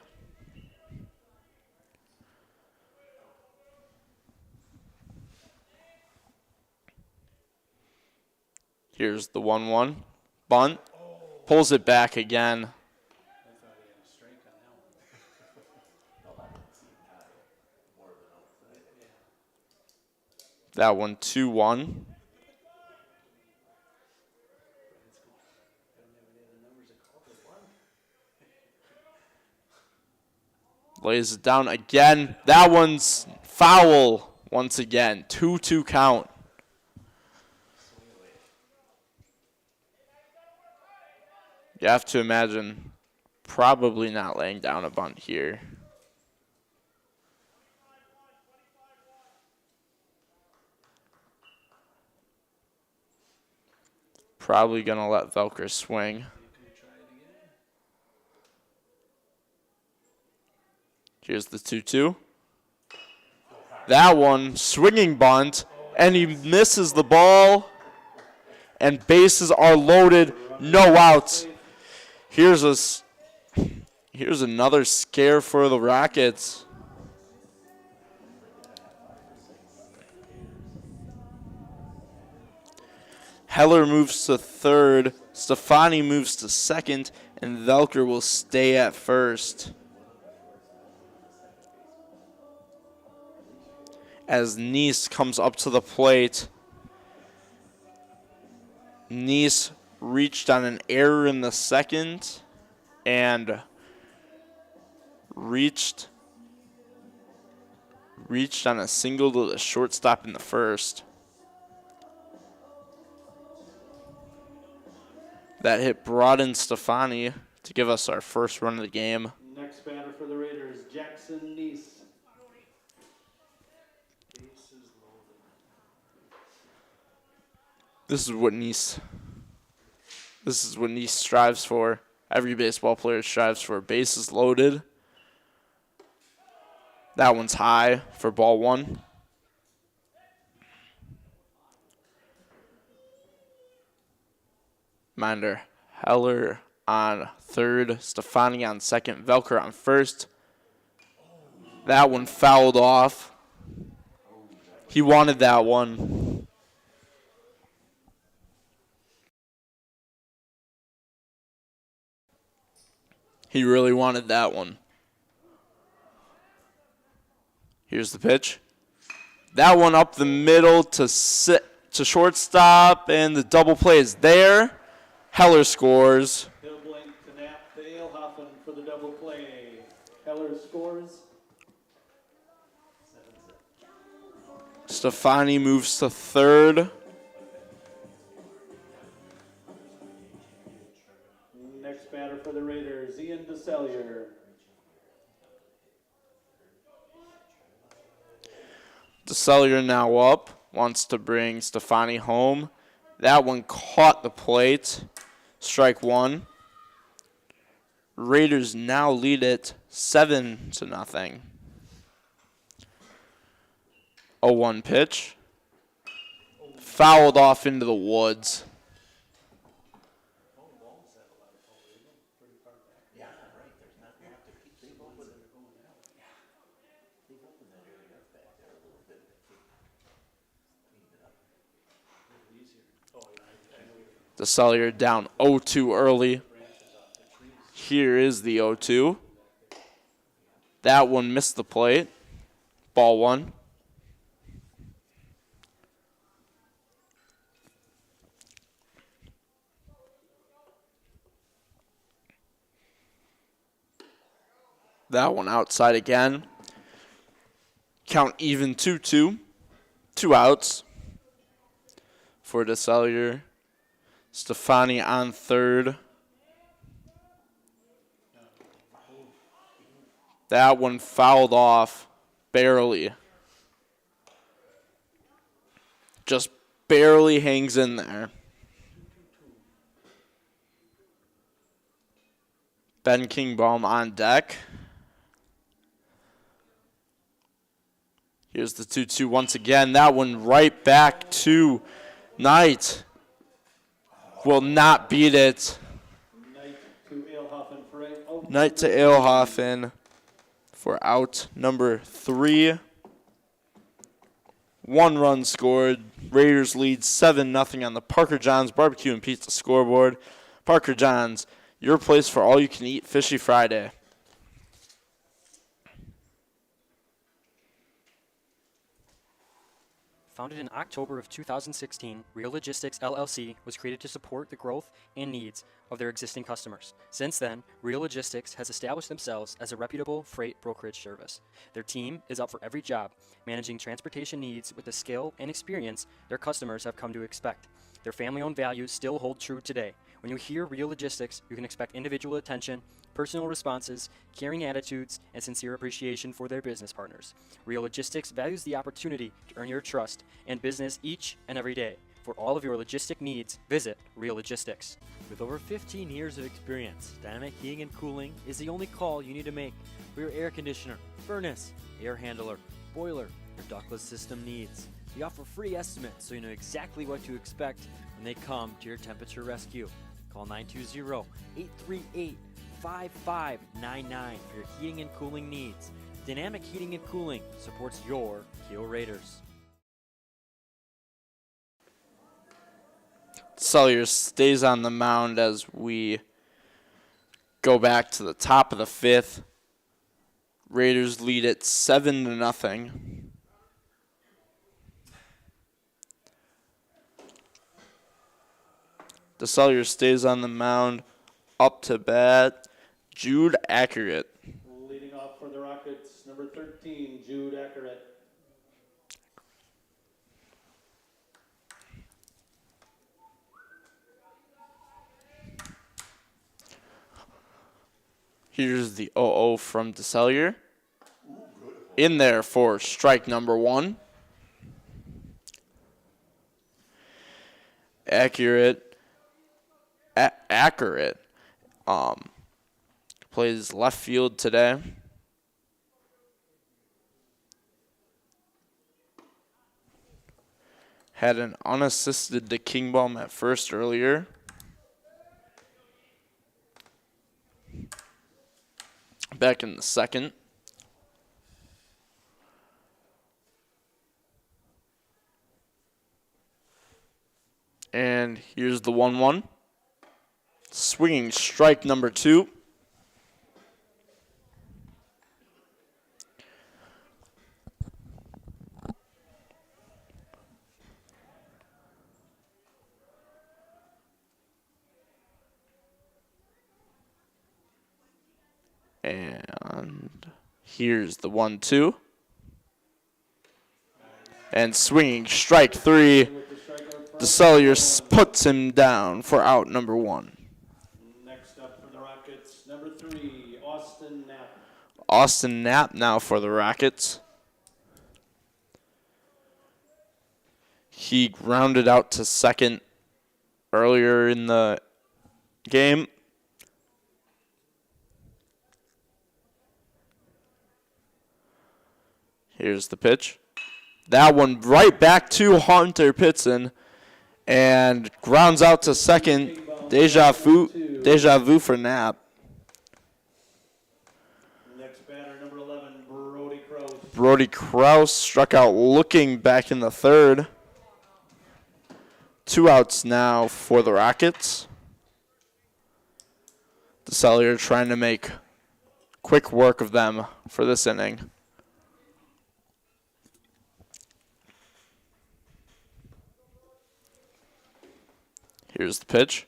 S4: Here's the 1-1. Bunt. Pulls it back again. That one 2-1. Lays it down again. That one's foul once again. 2-2 count. You have to imagine probably not laying down a bunt here. Probably going to let Velker swing. Here's the 2-2. That one, swinging bunt, and he misses the ball. And bases are loaded, no outs. Here's another scare for the Rockets. Heller moves to third, Stefani moves to second, and Velker will stay at first. As Neese comes up to the plate. Neese reached on an error in the second and reached on a single to the shortstop in the first. That hit brought in Stefani to give us our first run of the game.
S7: Next batter for the Raiders, Jackson Neese.
S4: This is what Neese strives for. Every baseball player strives for. Bases loaded. That one's high for ball 1. Reminder, Heller on third, Stefani on second, Velker on first. That one fouled off. He wanted that one. He really wanted that one. Here's the pitch. That one up the middle to shortstop, and the double play is there. Heller scores.
S7: Hill blank to Knapp, Dale Hoffen for the double play. Heller scores.
S4: Stefani moves to third.
S7: Next batter for the Raiders, Ian DeSellier.
S4: DeSellier now up, wants to bring Stefani home. That one caught the plate. Strike 1. Raiders now lead it 7-0. 0-1 pitch. Fouled off into the woods. DeSellier down 0-2 early. Here is the 0-2. That one missed the plate. Ball 1. That one outside again. Count even 2-2. 2 outs for DeSellier. Stefani on third. That one fouled off barely. Just barely hangs in there. Ben Kingbaum on deck. Here's the 2-2 once again. That one right back to Knight. Will not beat it. Knight to Aelhoffen for out number 3. 1 run scored. Raiders lead 7-0 on the Parker Johns Barbecue and Pizza scoreboard. Parker Johns, your place for all-you-can-eat Fishy Friday.
S12: Founded in October of 2016, Real Logistics LLC was created to support the growth and needs of their existing customers. Since then, Real Logistics has established themselves as a reputable freight brokerage service. Their team is up for every job, managing transportation needs with the skill and experience their customers have come to expect. Their family-owned values still hold true today. When you hear Real Logistics, you can expect individual attention, personal responses, caring attitudes, and sincere appreciation for their business partners. Real Logistics values the opportunity to earn your trust and business each and every day. For all of your logistic needs, visit Real Logistics.
S10: With over 15 years of experience, Dynamic Heating and Cooling is the only call you need to make for your air conditioner, furnace, air handler, boiler, or ductless system needs. We offer free estimates so you know exactly what to expect when they come to your temperature rescue. Call 920-838-5599 for your heating and cooling needs. Dynamic Heating and Cooling supports your Kiel Raiders.
S4: Cellier stays on the mound as we go back to the top of the 5th. Raiders lead it 7-0. DeSallier stays on the mound. Up to bat, Jude Accurate.
S7: Leading off for the Rockets, number 13, Jude Accurate.
S4: Here's the 0-0 from DeSallier. In there for strike number 1. Accurate. Plays left field today. Had an unassisted to Kingbaum at first earlier. Back in the second. And here's the 1-1. Swinging strike number 2. And here's the 1-2. And swinging strike 3. DeSallier puts him down for out number 1.
S7: Next up for the Rockets, number 3, Austin Knapp.
S4: Austin Knapp now for the Rockets. He grounded out to second earlier in the game. Here's the pitch. That one right back to Hunter Pitson and grounds out to second. Deja vu for Knapp.
S7: Next batter, number 11, Brody Krause.
S4: Brody Krause struck out looking back in the 3rd. 2 outs now for the Rockets. DeSallier trying to make quick work of them for this inning. Here's the pitch.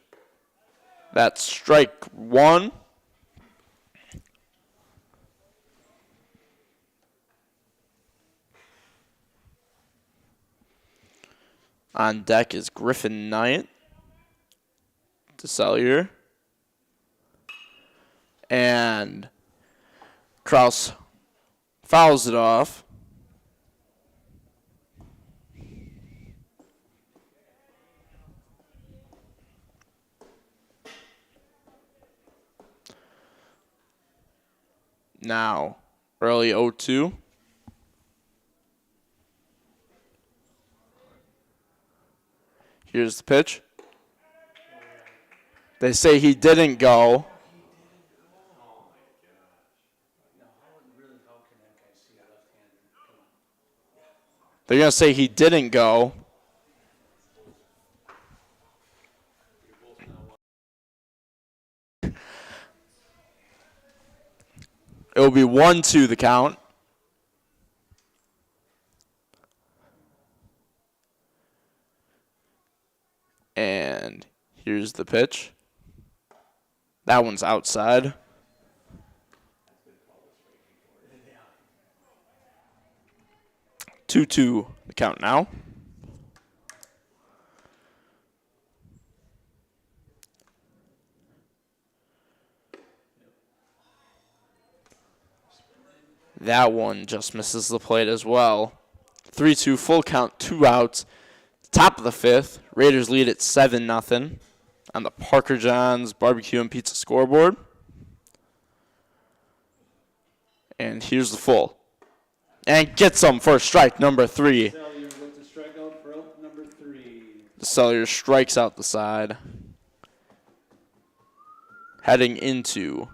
S4: That's strike 1. On deck is Griffin Knight. DeSallier. And Krause fouls it off. now. Early 0-2. Here's the pitch. They say he didn't go. They're going to say he didn't go. It will be 1-2 the count. And here's the pitch. That one's outside. 2-2 the count now. That one just misses the plate as well. 3-2 full count, 2 outs. Top of the 5th. Raiders lead at 7-0 on the Parker John's Barbecue and Pizza scoreboard. And here's the full. And gets him for strike number 3. The Cellier strikes out the side. Heading into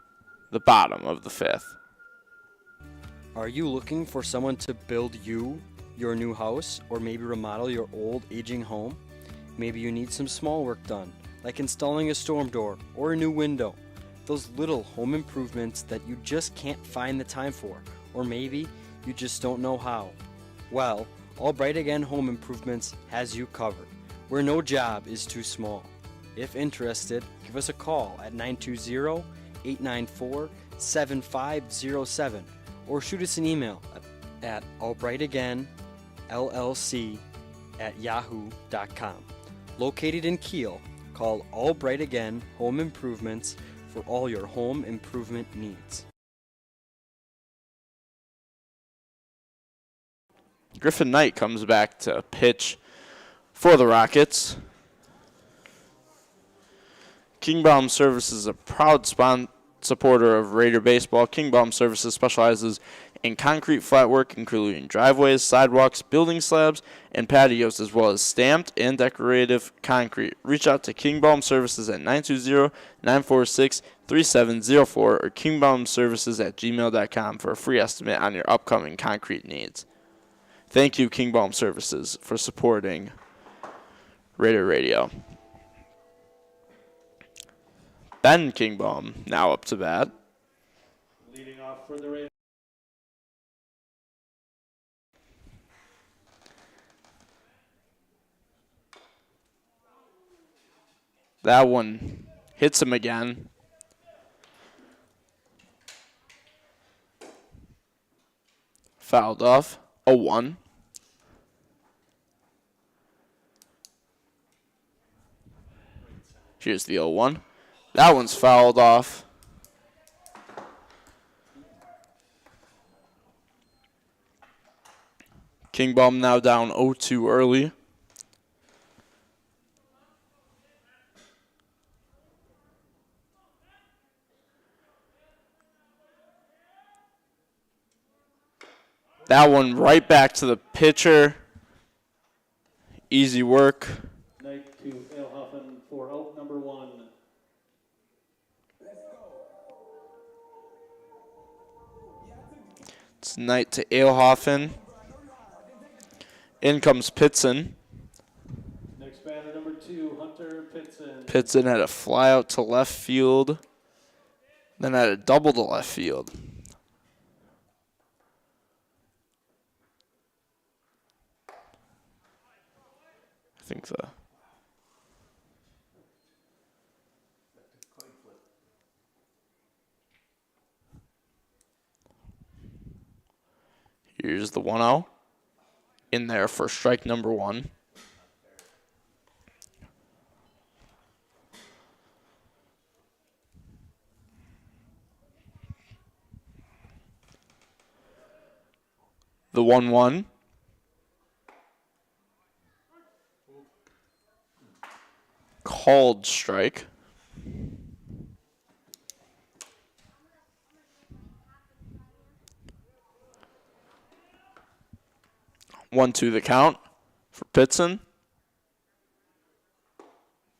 S4: the bottom of the 5th.
S9: Are you looking for someone to build you your new house, or maybe remodel your old aging home? Maybe you need some small work done, like installing a storm door or a new window. Those little home improvements that you just can't find the time for, or maybe you just don't know how. Well, Albright Again Home Improvements has you covered, where no job is too small. If interested, give us a call at 920-894-7507 or shoot us an email at albrightagainllc@yahoo.com. Located in Kiel, call Albright Again Home Improvements for all your home improvement needs.
S4: Griffin Knight comes back to pitch for the Rockets. Kingbaum Services is a proud supporter of Raider baseball. Kingbaum Services specializes in concrete flatwork, including driveways, sidewalks, building slabs, and patios, as well as stamped and decorative concrete. Reach out to Kingbaum Services at 920-946-3704 or kingbaumservices@gmail.com for a free estimate on your upcoming concrete needs. Thank you, Kingbaum Services, for supporting Raider Radio. Ben Kingbaum now up to bat.
S7: Leading off for the Raiders.
S4: That one hits him again. Fouled off. 0-1. Here's the 0-1. That one's fouled off. Kingbaum now down 0-2 early. That one right back to the pitcher. Easy work.
S7: Knight to Eilhoffen for out number 1.
S4: It's Knight to Eilhoffen. In comes Pitson.
S7: Next batter, number 2, Hunter Pitson.
S4: Pitson had a fly out to left field. Then had a double to left field. I think the here's the 1-0 in there for strike number 1. The 1-1. Called strike. 1-2 the count for Pitson.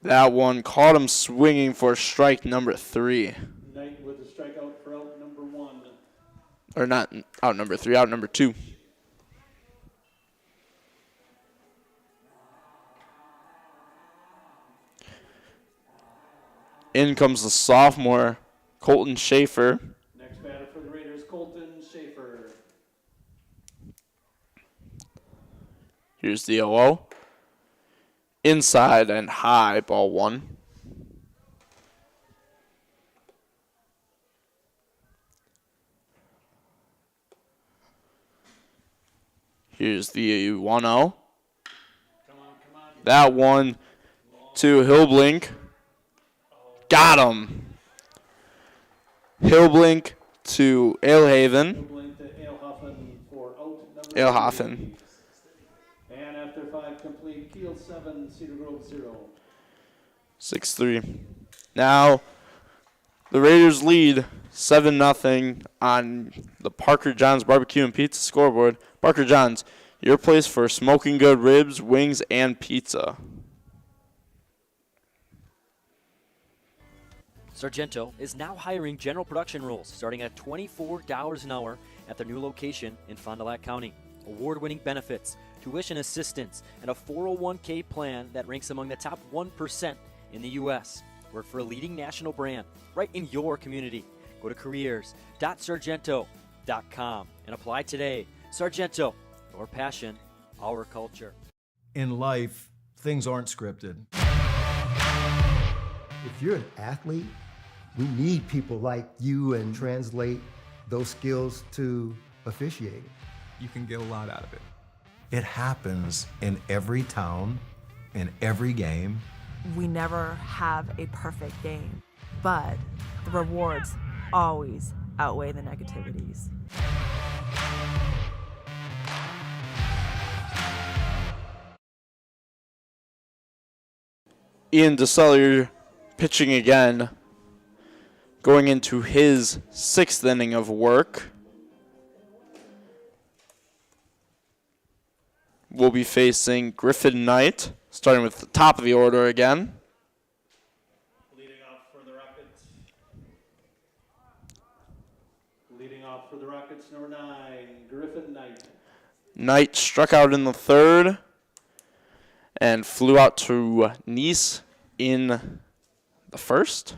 S4: That one caught him swinging for strike number 3.
S7: Knight with the strikeout for out number 1.
S4: Or not out number 3, out number 2. In comes the sophomore, Colton Schaefer.
S7: Next batter for the Raiders, Colton Schaefer.
S4: Here's the 0-0. Inside and high, ball 1. Here's the 1-0. That one to Hillblink. Got him. Hillblink to Alehaven.
S7: Hillblink to Alehofen for out number 3.
S4: Alehofen.
S7: And after 5 complete, Kiel 7, Cedar Grove 0.
S4: 6-3. Now, the Raiders lead 7-0 on the Parker Johns Barbecue and Pizza scoreboard. Parker Johns, your place for smoking good ribs, wings, and pizza.
S10: Sargento is now hiring general production roles starting at $24 an hour at their new location in Fond du Lac County. Award-winning benefits, tuition assistance, and a 401k plan that ranks among the top 1% in the U.S. Work for a leading national brand right in your community. Go to careers.sargento.com and apply today. Sargento, your passion, our culture.
S13: In life, things aren't scripted.
S14: If you're an athlete, we need people like you and translate those skills to officiating.
S13: You can get a lot out of it. It happens in every town, in every game.
S15: We never have a perfect game, but the rewards always outweigh the negativities.
S4: Ian DeSellier pitching again, going into his 6th inning of work. We'll be facing Griffin Knight, starting with the top of the order again.
S7: Leading off for the Rockets. Leading off for the Rockets, number 9, Griffin Knight.
S4: Knight struck out in the 3rd and flew out to Nice in the 1st.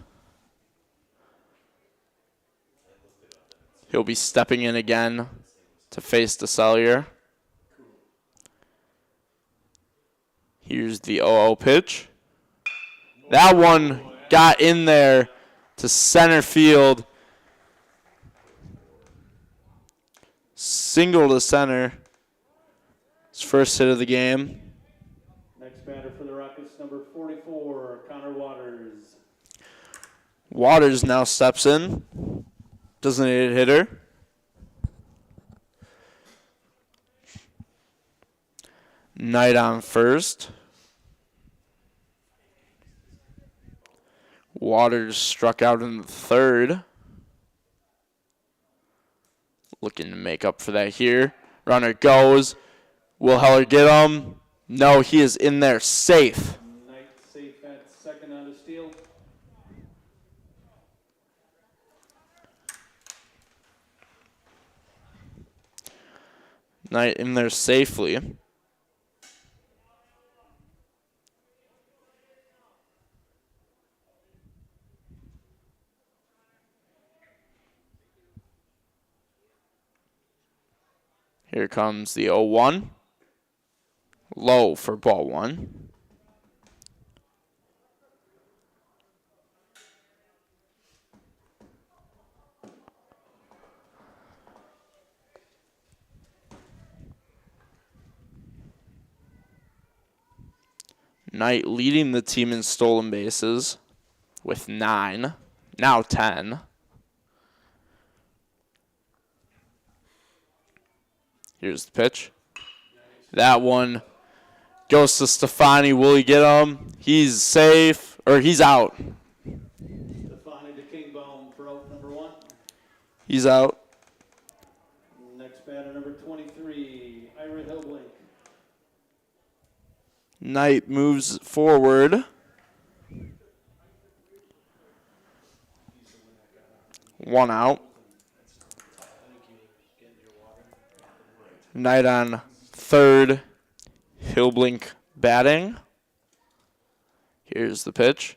S4: He'll be stepping in again to face DeSellier. Here's the 0-0 pitch. That one got in there to center field. Single to center. His first hit of the game.
S7: Next batter for the Rockets, number 44, Connor Waters.
S4: Waters now steps in. Designated hitter. Knight on first. Waters struck out in the 3rd. Looking to make up for that here. Runner goes. Will Heller get him? No, he is in there safe.
S7: Knight safe at second on the steal.
S4: Knight in there safely. Here comes the 0-1. Low for ball 1. Knight leading the team in stolen bases with 9, now 10. Here's the pitch. That one goes to Stefani. Will he get him? He's safe, or he's out.
S7: Stefani to Kingbaum for out number 1.
S4: He's out.
S7: Next batter, number 23, Ira Hillblink.
S4: Knight moves forward. One out. Knight on third. Hillblink batting. Here's the pitch.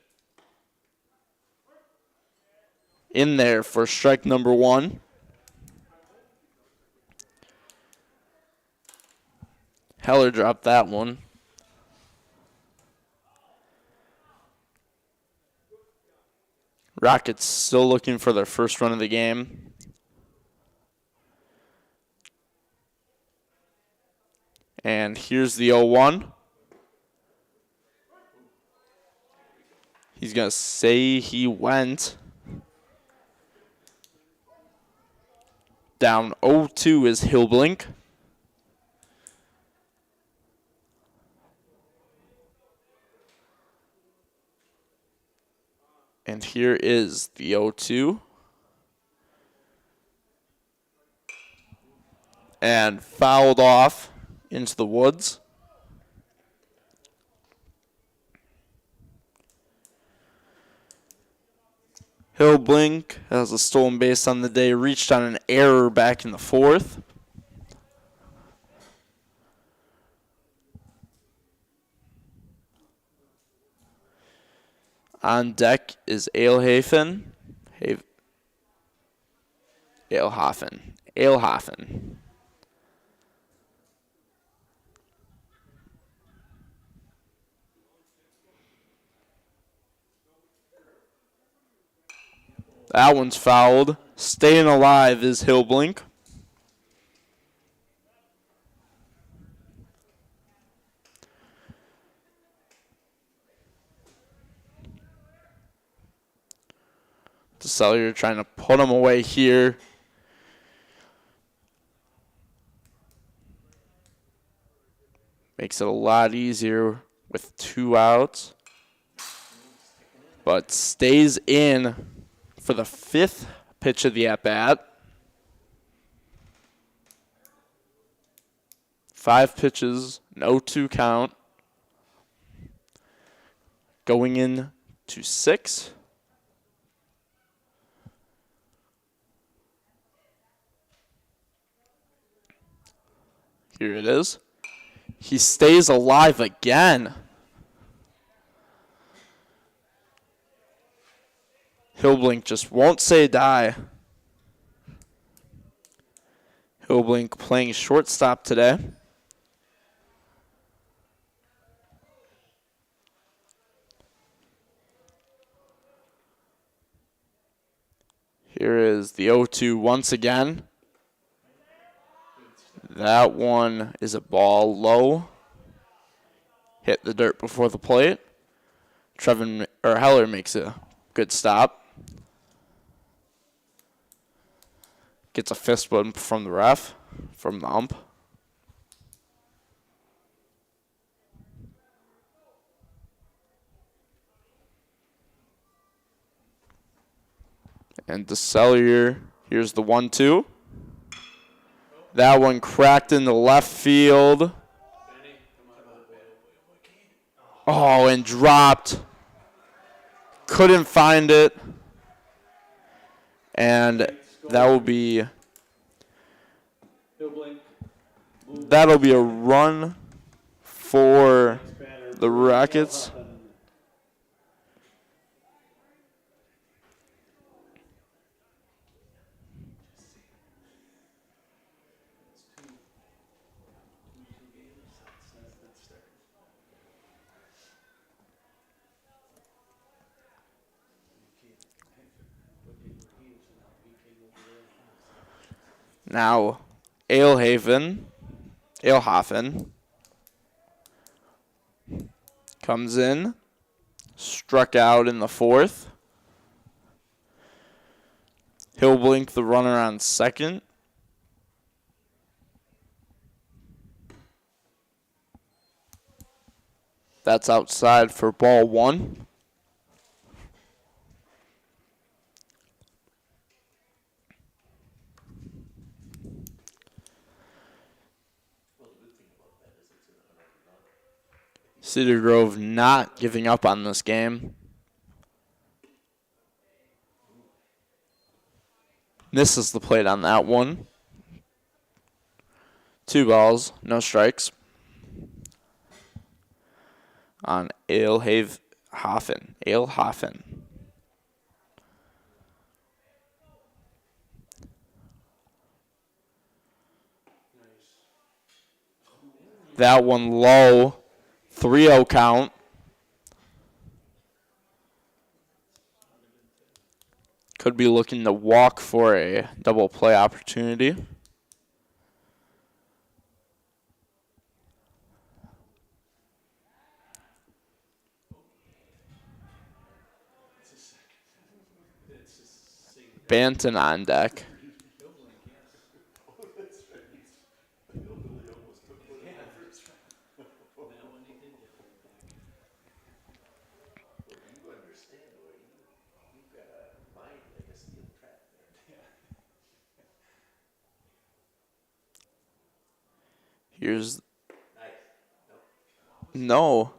S4: In there for strike number one. Heller dropped that one. Rockets still looking for their first run of the game. And here's the 0-1. He's going to say he went. Down 0-2 is Hillblink. And here is the 0-2. And fouled off into the woods. Hillblink has a stolen base on the day, reached on an error back in the fourth. On deck is Alehofen. Alehofen. That one's fouled. Staying alive is Hillblink. DeCellier trying to put him away here. Makes it a lot easier with 2 outs. But stays in for the 5th pitch of the at-bat. 5 pitches, no 2 count. Going in to 6. Here it is. He stays alive again. Hillblink just won't say die. Hillblink playing shortstop today. Here is the 0-2 once again. That one is a ball low. Hit the dirt before the plate. Heller makes a good stop. Gets a fist bump from the ref, from the ump. And DeCellier, here's the 1-2. That one cracked into left field. Oh, and dropped. Couldn't find it. And that'll be a run for the Rockets. Now, Alehofen comes in, struck out in the 4th. Hillblink, the runner on second. That's outside for ball 1. Cedar Grove not giving up on this game. Misses the plate on that one. 2 balls, no strikes. On Alehofen. That one low. 3-0 count. Could be looking to walk for a double play opportunity. Banton on deck. Here's no.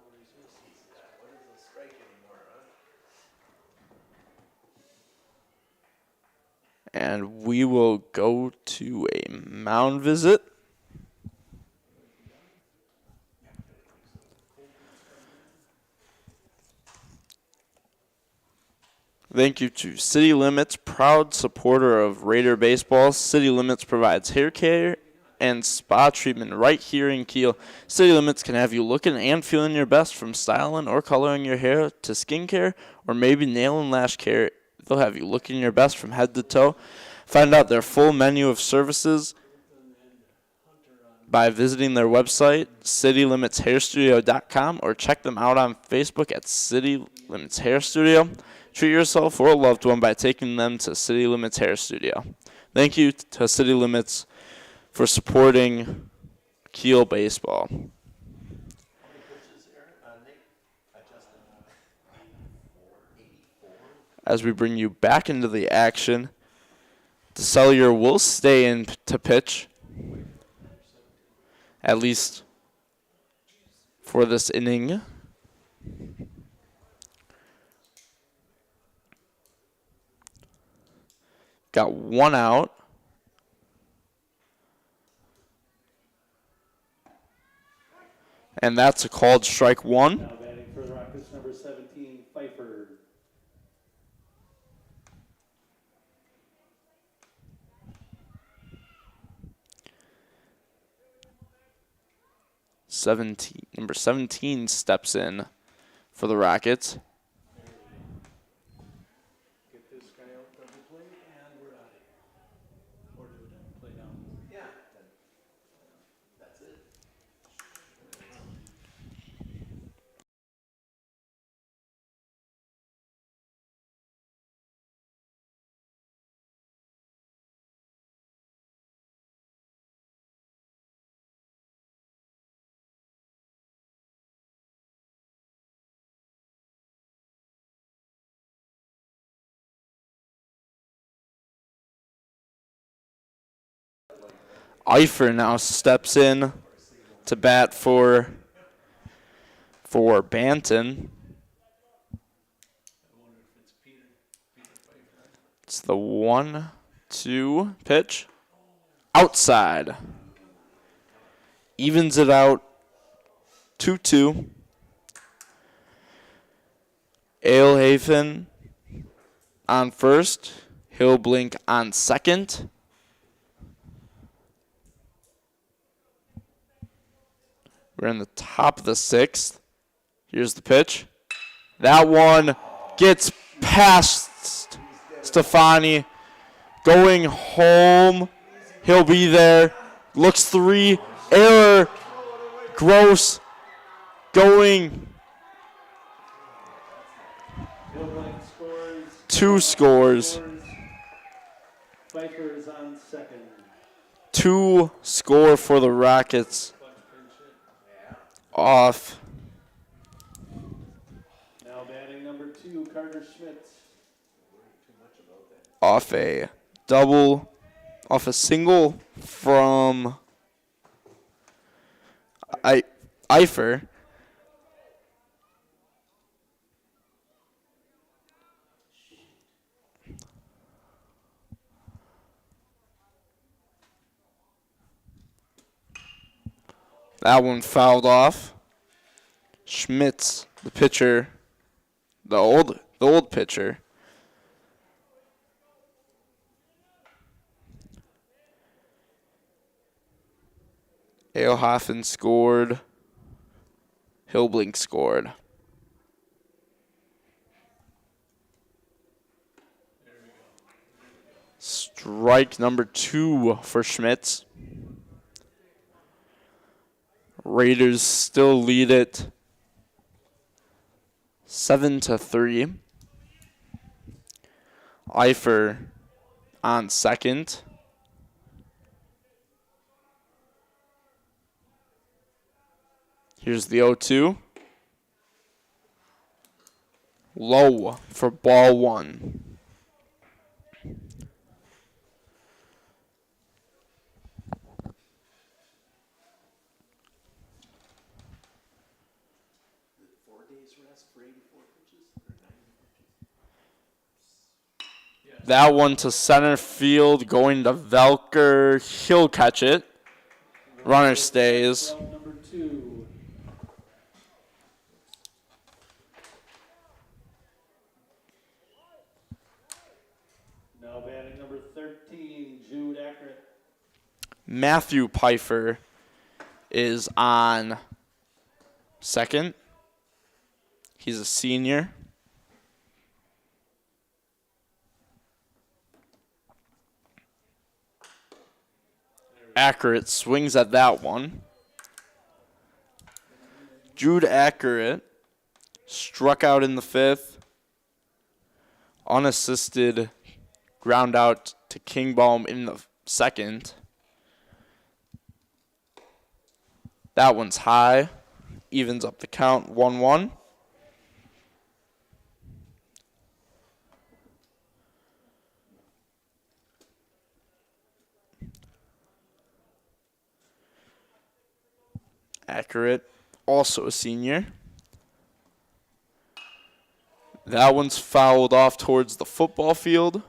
S4: And we will go to a mound visit. Thank you to City Limits, proud supporter of Raider baseball. City Limits provides hair care and spa treatment right here in Kiel. City Limits can have you looking and feeling your best, from styling or coloring your hair to skincare or maybe nail and lash care. They'll have you looking your best from head to toe. Find out their full menu of services by visiting their website, citylimitshairstudio.com, or check them out on Facebook at City Limits Hair Studio. Treat yourself or a loved one by taking them to City Limits Hair Studio. Thank you to City Limits for supporting Kiel baseball. As we bring you back into the action, DeCellier will stay in to pitch, at least for this inning. Got 1 out. And that's a called strike 1.
S7: Now batting for the Rockets, number 17, Pfeiffer.
S4: Number 17 steps in for the Rockets.
S7: Get this guy out of the plate, and we're out of here. Or do it play down.
S8: Yeah, that's it.
S4: Eifer now steps in to bat for Banton. It's the 1-2 pitch. Outside. Evens it out. 2-2. Alehofen on first. Hillblink on second. We're in the top of the 6th. Here's the pitch. That one gets past Stefani. Going home. He'll be there. Looks 3. Error. Gross. Going. 2 scores.
S7: Pfeiffer is on second.
S4: 2 score for the Rockets. Off.
S7: Now batting number 2, Carter Schmidt.
S4: Off a double. Off a single from Eifer. That one fouled off. Schmitz, the pitcher, the old pitcher. Eilhofen scored. Hilblink scored. Strike number 2 for Schmitz. Raiders still lead it 7-3. Eifer on second. Here's the 0-2. Low for ball 1. That one to center field, going to Velker. He'll catch it. Runner stays.
S7: Number 2. Now batting number 13, Jude Accurate.
S4: Matthew Pfeiffer is on second. He's a senior. Accurate swings at that one. Jude Accurate struck out in the 5th. Unassisted ground out to Kingbaum in the 2nd. That one's high. Evens up the count 1-1. Accurate, also a senior. That one's fouled off towards the football field.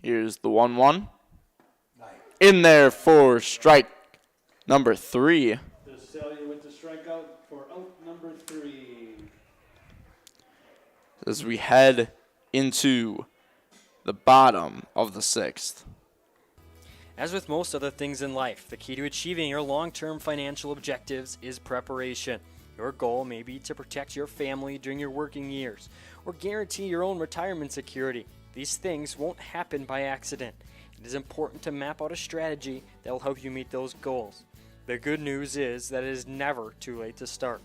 S4: Here's the 1-1. In there for strike number 3.
S7: The Stallion went to strikeout for out number 3.
S4: As we head into the bottom of the 6th.
S12: As with most other things in life, the key to achieving your long-term financial objectives is preparation. Your goal may be to protect your family during your working years or guarantee your own retirement security. These things won't happen by accident. It is important to map out a strategy that will help you meet those goals. The good news is that it is never too late to start.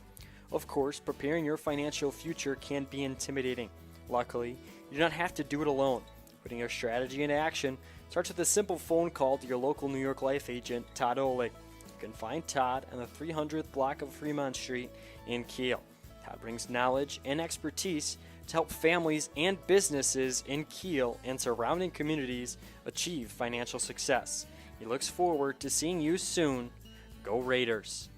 S12: Of course, preparing your financial future can be intimidating. Luckily, you do not have to do it alone. Putting your strategy into action starts with a simple phone call to your local New York Life agent, Todd Oleg. You can find Todd on the 300th block of Fremont Street in Kiel. Todd brings knowledge and expertise to help families and businesses in Kiel and surrounding communities achieve financial success. He looks forward to seeing you soon. Go Raiders.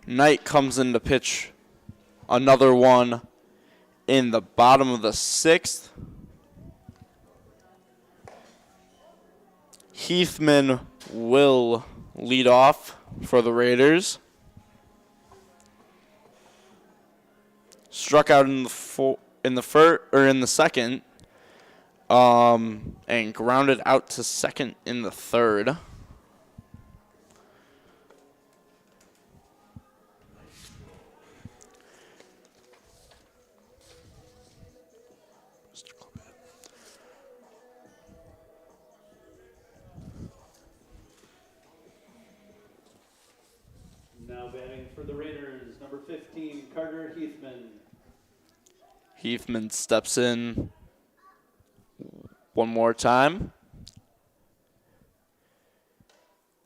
S4: Knight comes in to pitch another one in the bottom of the 6th. Heathman will lead off for the Raiders. Struck out in the 2nd, and grounded out to second in the 3rd.
S7: Now batting for the Raiders, number 15, Carter Heathman.
S4: Heathman steps in one more time.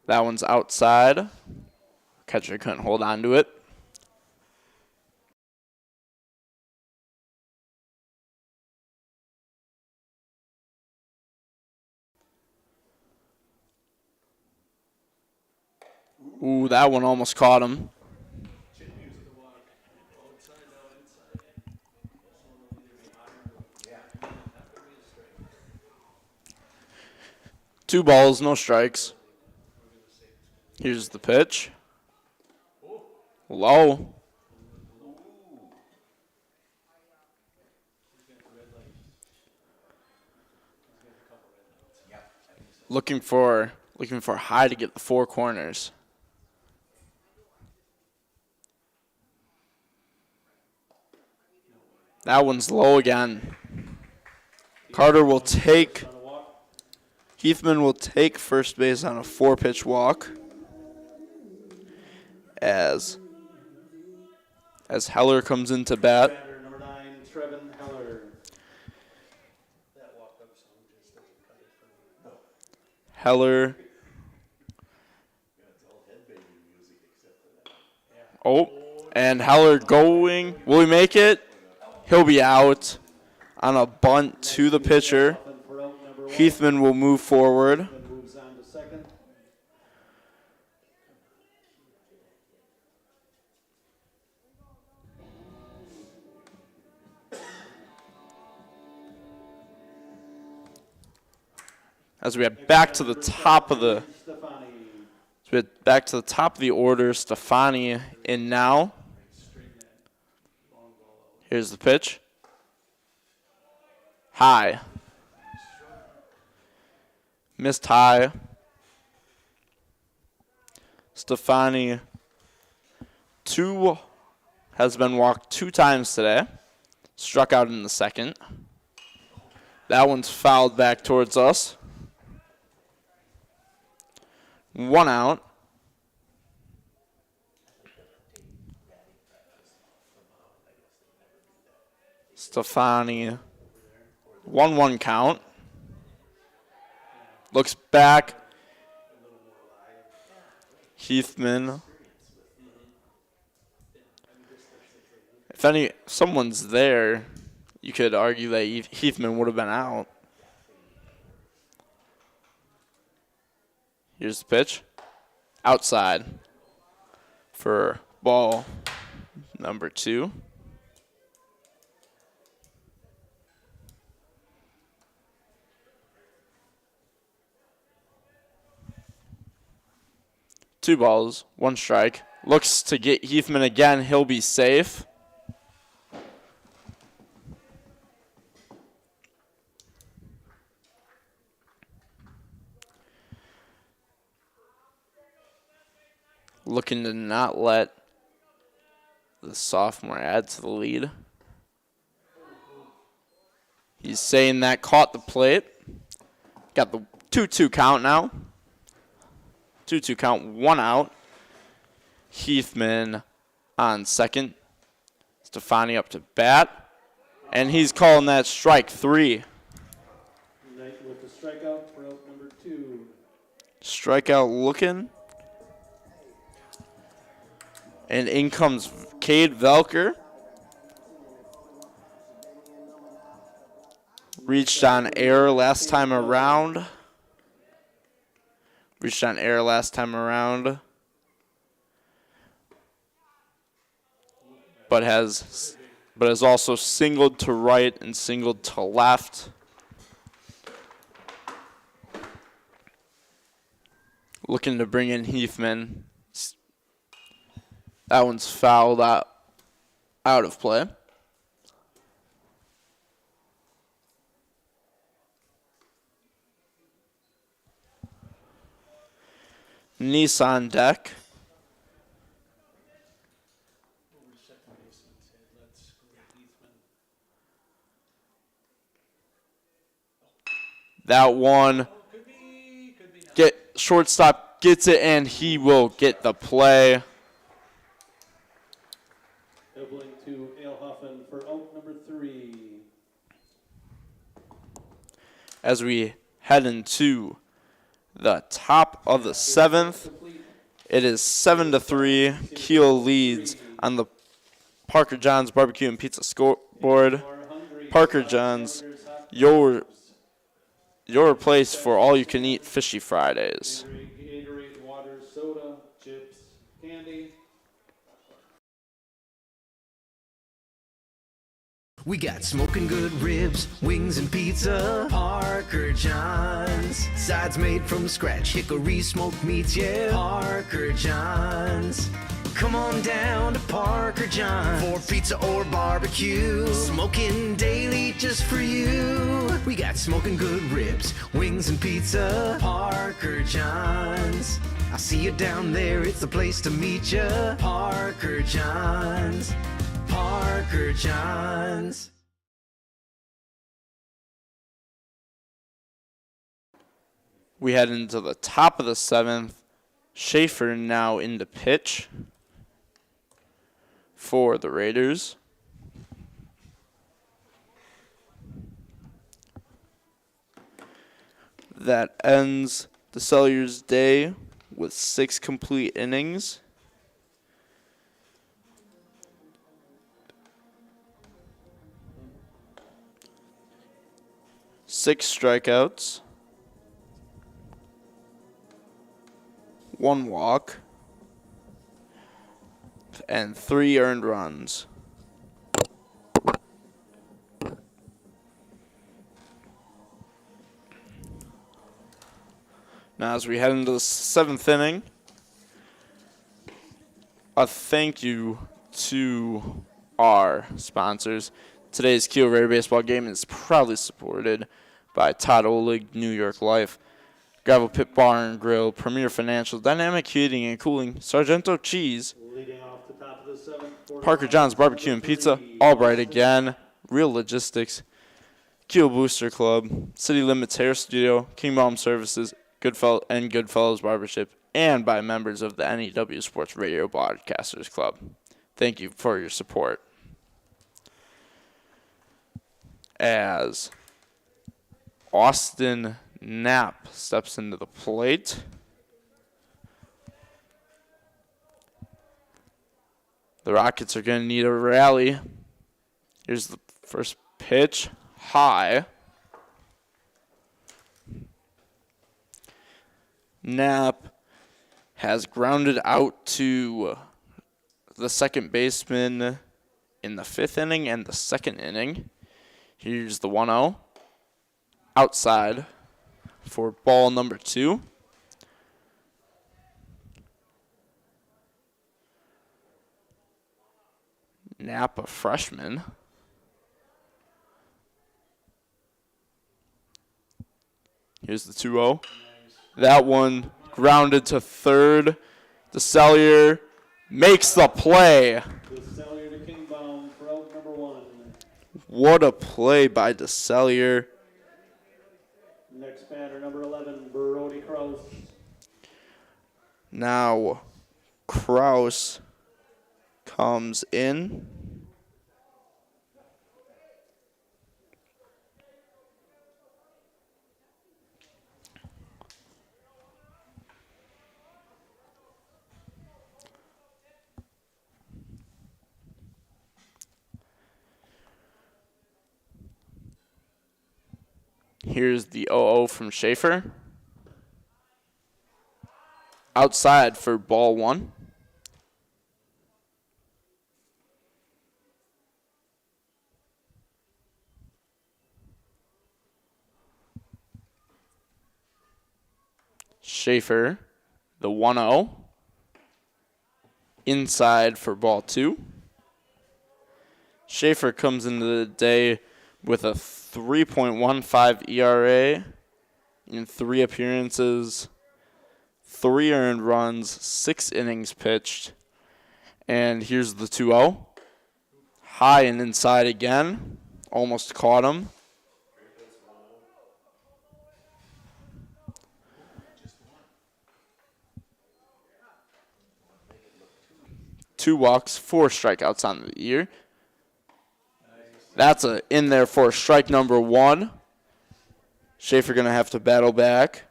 S4: That one's outside. Catcher couldn't hold on to it. Ooh, that one almost caught him. Two balls, no strikes. Here's the pitch. Low. Looking for high to get the four corners. That one's low again. Carter will take. Heathman will take first base on a 4-pitch walk. As Heller comes into bat.
S7: Number 9, Trevin Heller.
S4: Heller. Oh, and Heller going. Will he make it? He'll be out on a bunt to the pitcher. Heathman will move forward. As we head back to the top of the order, Stefani in now. Here's the pitch. High. Missed high. Stefani has been walked 2 times today. Struck out in the second. That one's fouled back towards us. 1 out. Stefani. 1-1 count. Looks back. Heathman. If someone's there, you could argue that Heathman would have been out. Here's the pitch. Outside for ball number 2. Two balls, 1 strike. Looks to get Heathman again. He'll be safe. Looking to not let the sophomore add to the lead. He's saying that caught the plate. Got the 2-2 count now. 2-2 count, 1 out. Heathman on second. Stefani up to bat. And he's calling that strike 3.
S7: With the strikeout for out number 2.
S4: Strikeout looking. And in comes Cade Velker. Reached on error last time around. But has also singled to right and singled to left. Looking to bring in Heathman. That one's fouled out of play. Nissan deck. That one. Shortstop gets it, and he will get the play.
S7: Doubling to Alehoffen for out number 3.
S4: As we head into the top of the 7th, it is 7-3. Kiel leads on the Parker John's Barbecue and Pizza scoreboard. Parker John's, your place for all-you-can-eat Fishy Fridays.
S7: Gatorade, water, soda, gin,
S11: We got smoking good ribs, wings, and pizza. Parker John's. Sides made from scratch, hickory smoked meats, yeah. Parker John's. Come on down to Parker John's for pizza or barbecue. Smoking daily just for you. We got smoking good ribs, wings, and pizza. Parker John's. I see you down there, it's the place to meet ya. Parker John's. Parker John's.
S4: We head into the top of the 7th. Schaefer now in the pitch for the Raiders. That ends the Cellular's day with 6 complete innings. Six strikeouts, 1 walk, and 3 earned runs. Now as we head into the 7th inning, a thank you to our sponsors. Today's Kiel Raider baseball game is proudly supported by Todd Olig, New York Life, Gravel Pit Bar and Grill, Premier Financial, Dynamic Heating and Cooling, Sargento Cheese,
S7: Leading off the top of the 7th.
S4: Parker John's Barbecue and Pizza, Albright again, Real Logistics, Kiel Booster Club, City Limits Hair Studio, King Balm Services, Goodfellows Barbership, and by members of the NEW Sports Radio Broadcasters Club. Thank you for your support. As Austin Knapp steps into the plate. The Rockets are going to need a rally. Here's the first pitch. High. Knapp has grounded out to the second baseman in the 5th inning and the 2nd inning. Here's the 1-0. Outside for ball number 2. Knapp, a freshman. Here's the 2-0. That one grounded to third. The Cellular makes the play.
S7: The Cellular to Kingbaum for out number 1.
S4: What a play by the Cellular.
S7: Next batter, number 11, Brody Krause.
S4: Now, Krause comes in. Here's the 0-0 from Schaefer. Outside for ball 1. Schaefer, the 1-0. Inside for ball 2. Schaefer comes into the day with a 3.15 ERA in 3 appearances, 3 earned runs, 6 innings pitched. And here's the 2-0. High and inside again. Almost caught him. Two walks, 4 strikeouts on the year. That's in there for strike number 1. Schaefer going to have to battle back.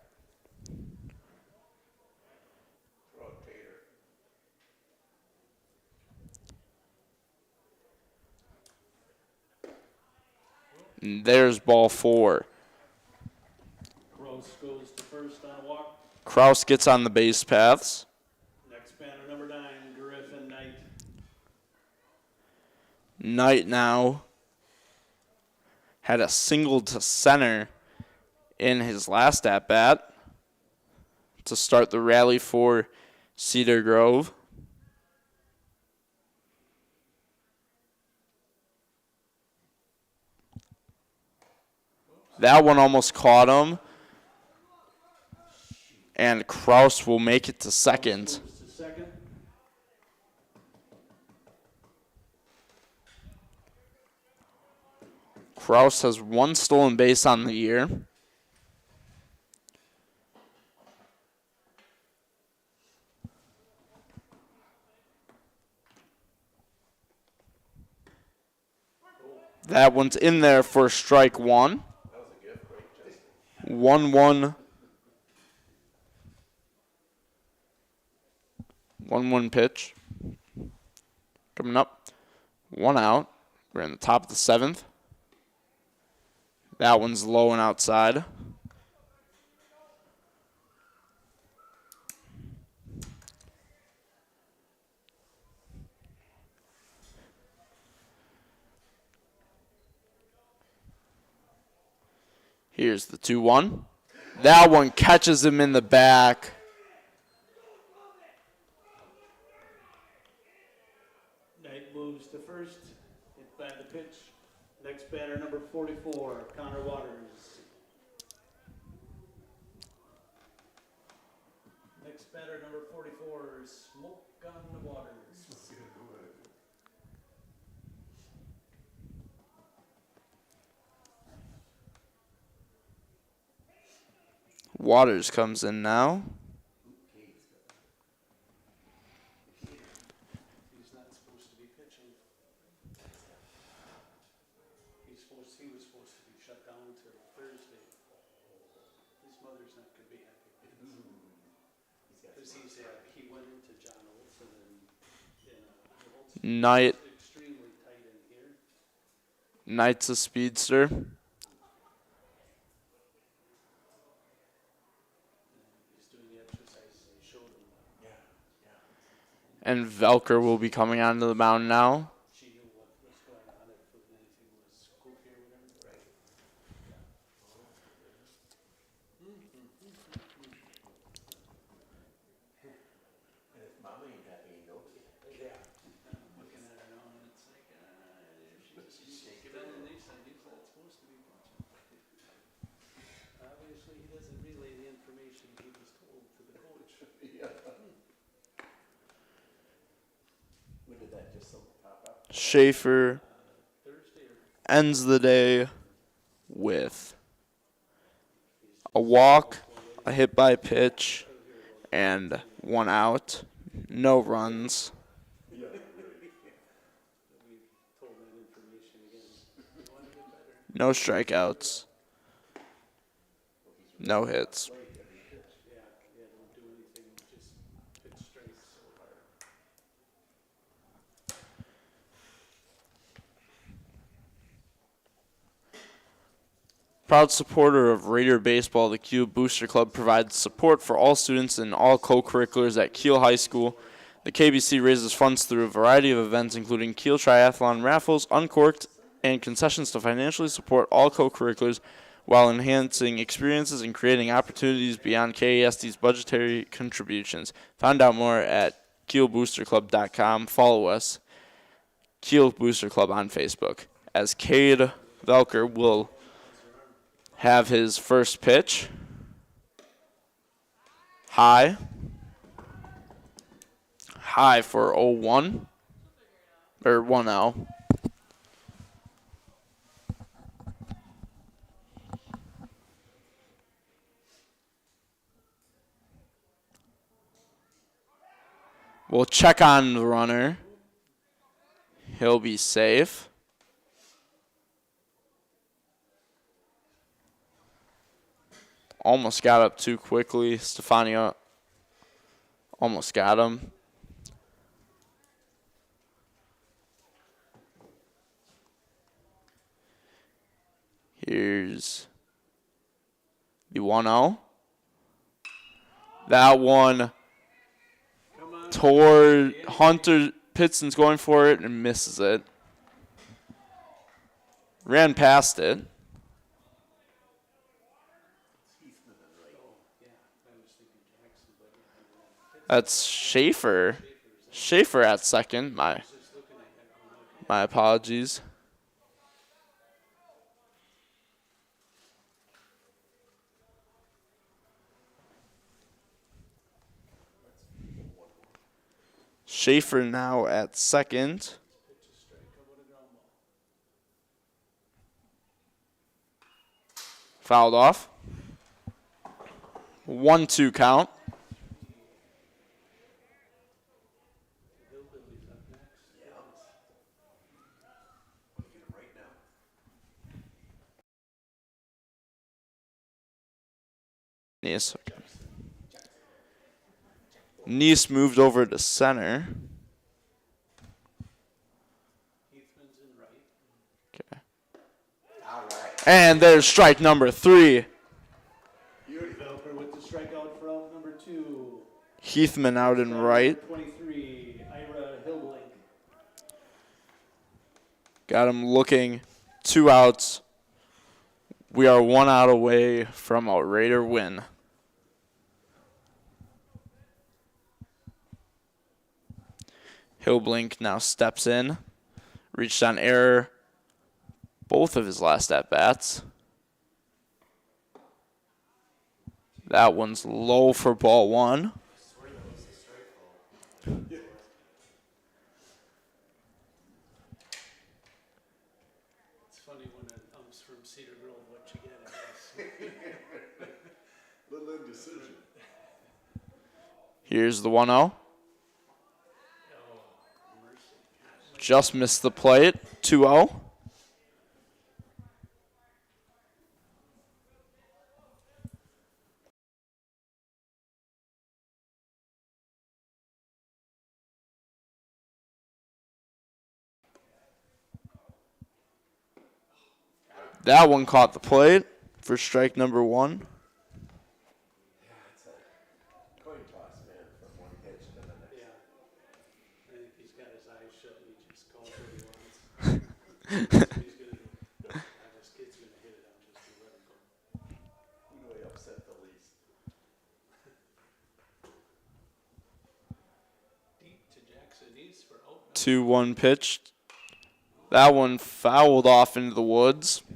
S4: And there's ball 4.
S7: Krause goes to first on a walk.
S4: Krause gets on the base paths.
S7: Next batter, number 9, Griffin Knight.
S4: Knight now had a single to center in his last at-bat to start the rally for Cedar Grove. That one almost caught him. And Kraus will make it to second. Kraus has one stolen base on the year. That one's in there for strike one. 1-1. 1-1 pitch. Coming up. 1 out. We're in the top of the 7th. That one's low and outside. Here's the 2-1. That one catches him in the back.
S7: Knight moves to first. Hit by the pitch. Next batter, number 44, Connor Waters. Next batter, number 44, Smoke on the Waters.
S4: Waters comes in now.
S7: He's not supposed to be pitching. He was supposed to be shut down till Thursday. His mother's not going to be happy. Because he went into John Olson and
S4: Knight.
S7: Extremely tight in here.
S4: Knight's a speedster. And Velker will be coming onto the mound now.
S7: Obviously, he doesn't relay the information he was told to the coach.
S8: When did that just pop up?
S4: Schaefer ends the day with a walk, a hit by pitch, and 1 out. No runs. No strikeouts. No hits. Proud supporter of Raider Baseball, the Kiel Booster Club provides support for all students and all co-curriculars at Kiel High School. The KBC raises funds through a variety of events, including Kiel Triathlon raffles, Uncorked, and concessions to financially support all co-curriculars while enhancing experiences and creating opportunities beyond KASD's budgetary contributions. Find out more at kielboosterclub.com. Follow us, Kiel Booster Club, on Facebook, as Cade Velker will have his first pitch. High for 0-1, or 1-0. We'll check on the runner. He'll be safe. Almost got up too quickly. Stefania almost got him. Here's the 1-0. That one toward Hunter. Pitson's going for it and misses it. Ran past it. That's Schaefer. Schaefer at second. My apologies. Schaefer now at second. Fouled off. 1-2 count. Nice. Okay. Nice moved over to center. Okay. And there's strike number 3.
S7: Velker with the strikeout from number 2.
S4: Heathman out in right.
S7: 23, Ira Hillblink.
S4: Got him looking. 2 outs. We are 1 out away from a Raider win. Hillblink now steps in. Reached on error both of his last at-bats. That one's low for ball 1.
S7: It's funny when it comes from Cedar Grove, what you get, I guess.
S8: Little indecision.
S4: Here's the 1-0. Just missed the plate. 2-0. That one caught the plate for strike number 1.
S8: Yeah, it's a coin toss, man, from one pitch to the next.
S7: Yeah. I think he's got his eyes shut and he just calls what he wants. He's gonna do. This kid's gonna hit it. I'm just gonna let him go.
S8: Who do I upset the least?
S7: Deep to Jackson East for out.
S4: 2-1 pitch. That one fouled off into the woods.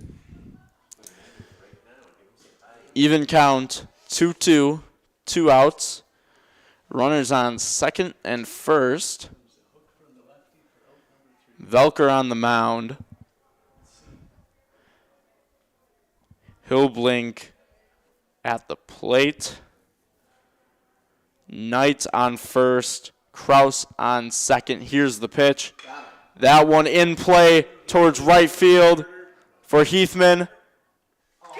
S4: Even count, 2-2, 2 outs. Runners on second and first. Velker on the mound. Hillblink at the plate. Knight on first. Kraus on second. Here's the pitch. That one in play towards right field for Heathman.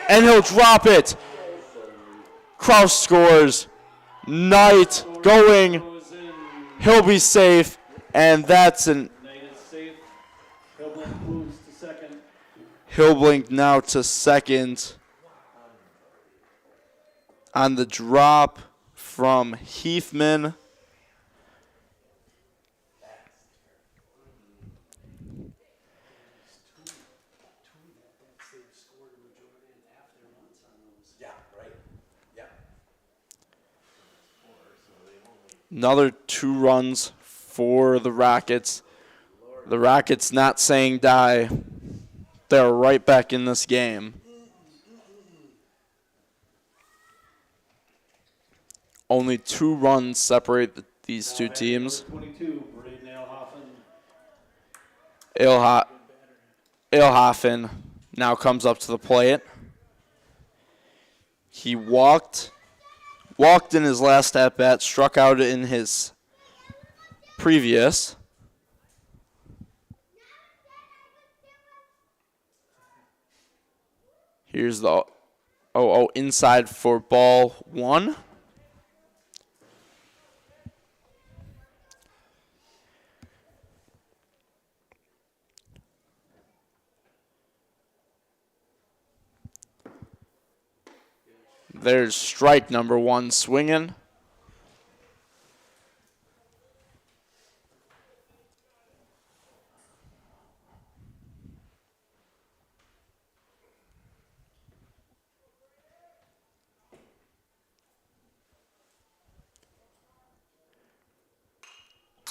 S4: And he'll drop it. Kraus scores. Knight going. He'll be safe. And that's an
S7: Knight is safe. Hillblink moves to second.
S4: Hillblink now to second. On the drop from Heathman. Another 2 runs for the Rockets. The Rockets not saying die. They're right back in this game. Only 2 runs separate these 2 teams.
S7: 22, Braden Alhoffen.
S4: Alhoffen now comes up to the plate. He walked in his last at-bat, struck out in his previous. Here's the 0-0 inside for ball 1. There's strike number 1 swinging.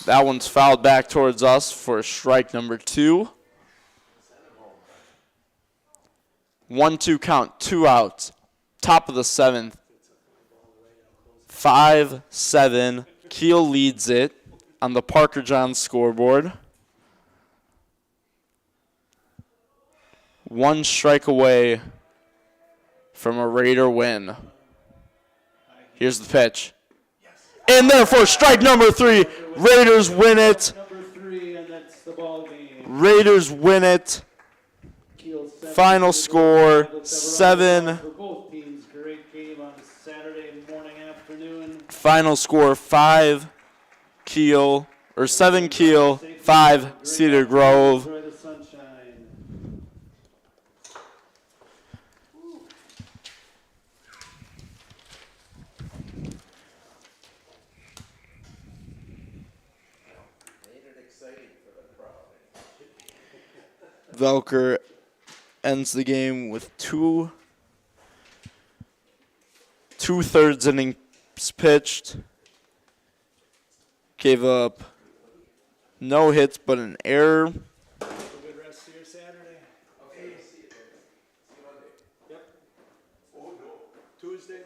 S4: That one's fouled back towards us for strike number 2. 1-2 count, 2 outs. Top of the 7th. 5-7. Kiel leads it on the Parker John scoreboard. 1 strike away from a Raider win. Here's the pitch. And therefore, strike number 3. Raiders win it. Raiders win it. Final score, 7.
S7: For both teams, great game on Saturday morning, afternoon.
S4: Final score, 5 Kiel, or 7 Kiel, 5 Cedar Grove.
S7: Enjoy the sunshine.
S8: Made it exciting for the crowd.
S4: Velker ends the game with 2 2/3 innings pitched. Gave up no hits but an error.
S7: Have a good rest of your Saturday.
S8: Okay, see you Monday.
S7: Yep. Oh, no. Tuesday.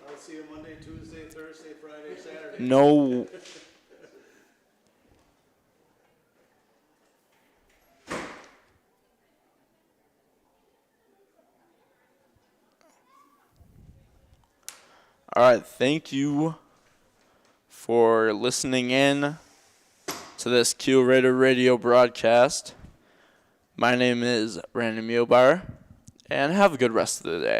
S7: I'll see you Monday, Tuesday, Thursday, Friday, Saturday.
S4: No. All right, thank you for listening in to this Kiel Raider radio broadcast. My name is Brandon Mielbar, and have a good rest of the day.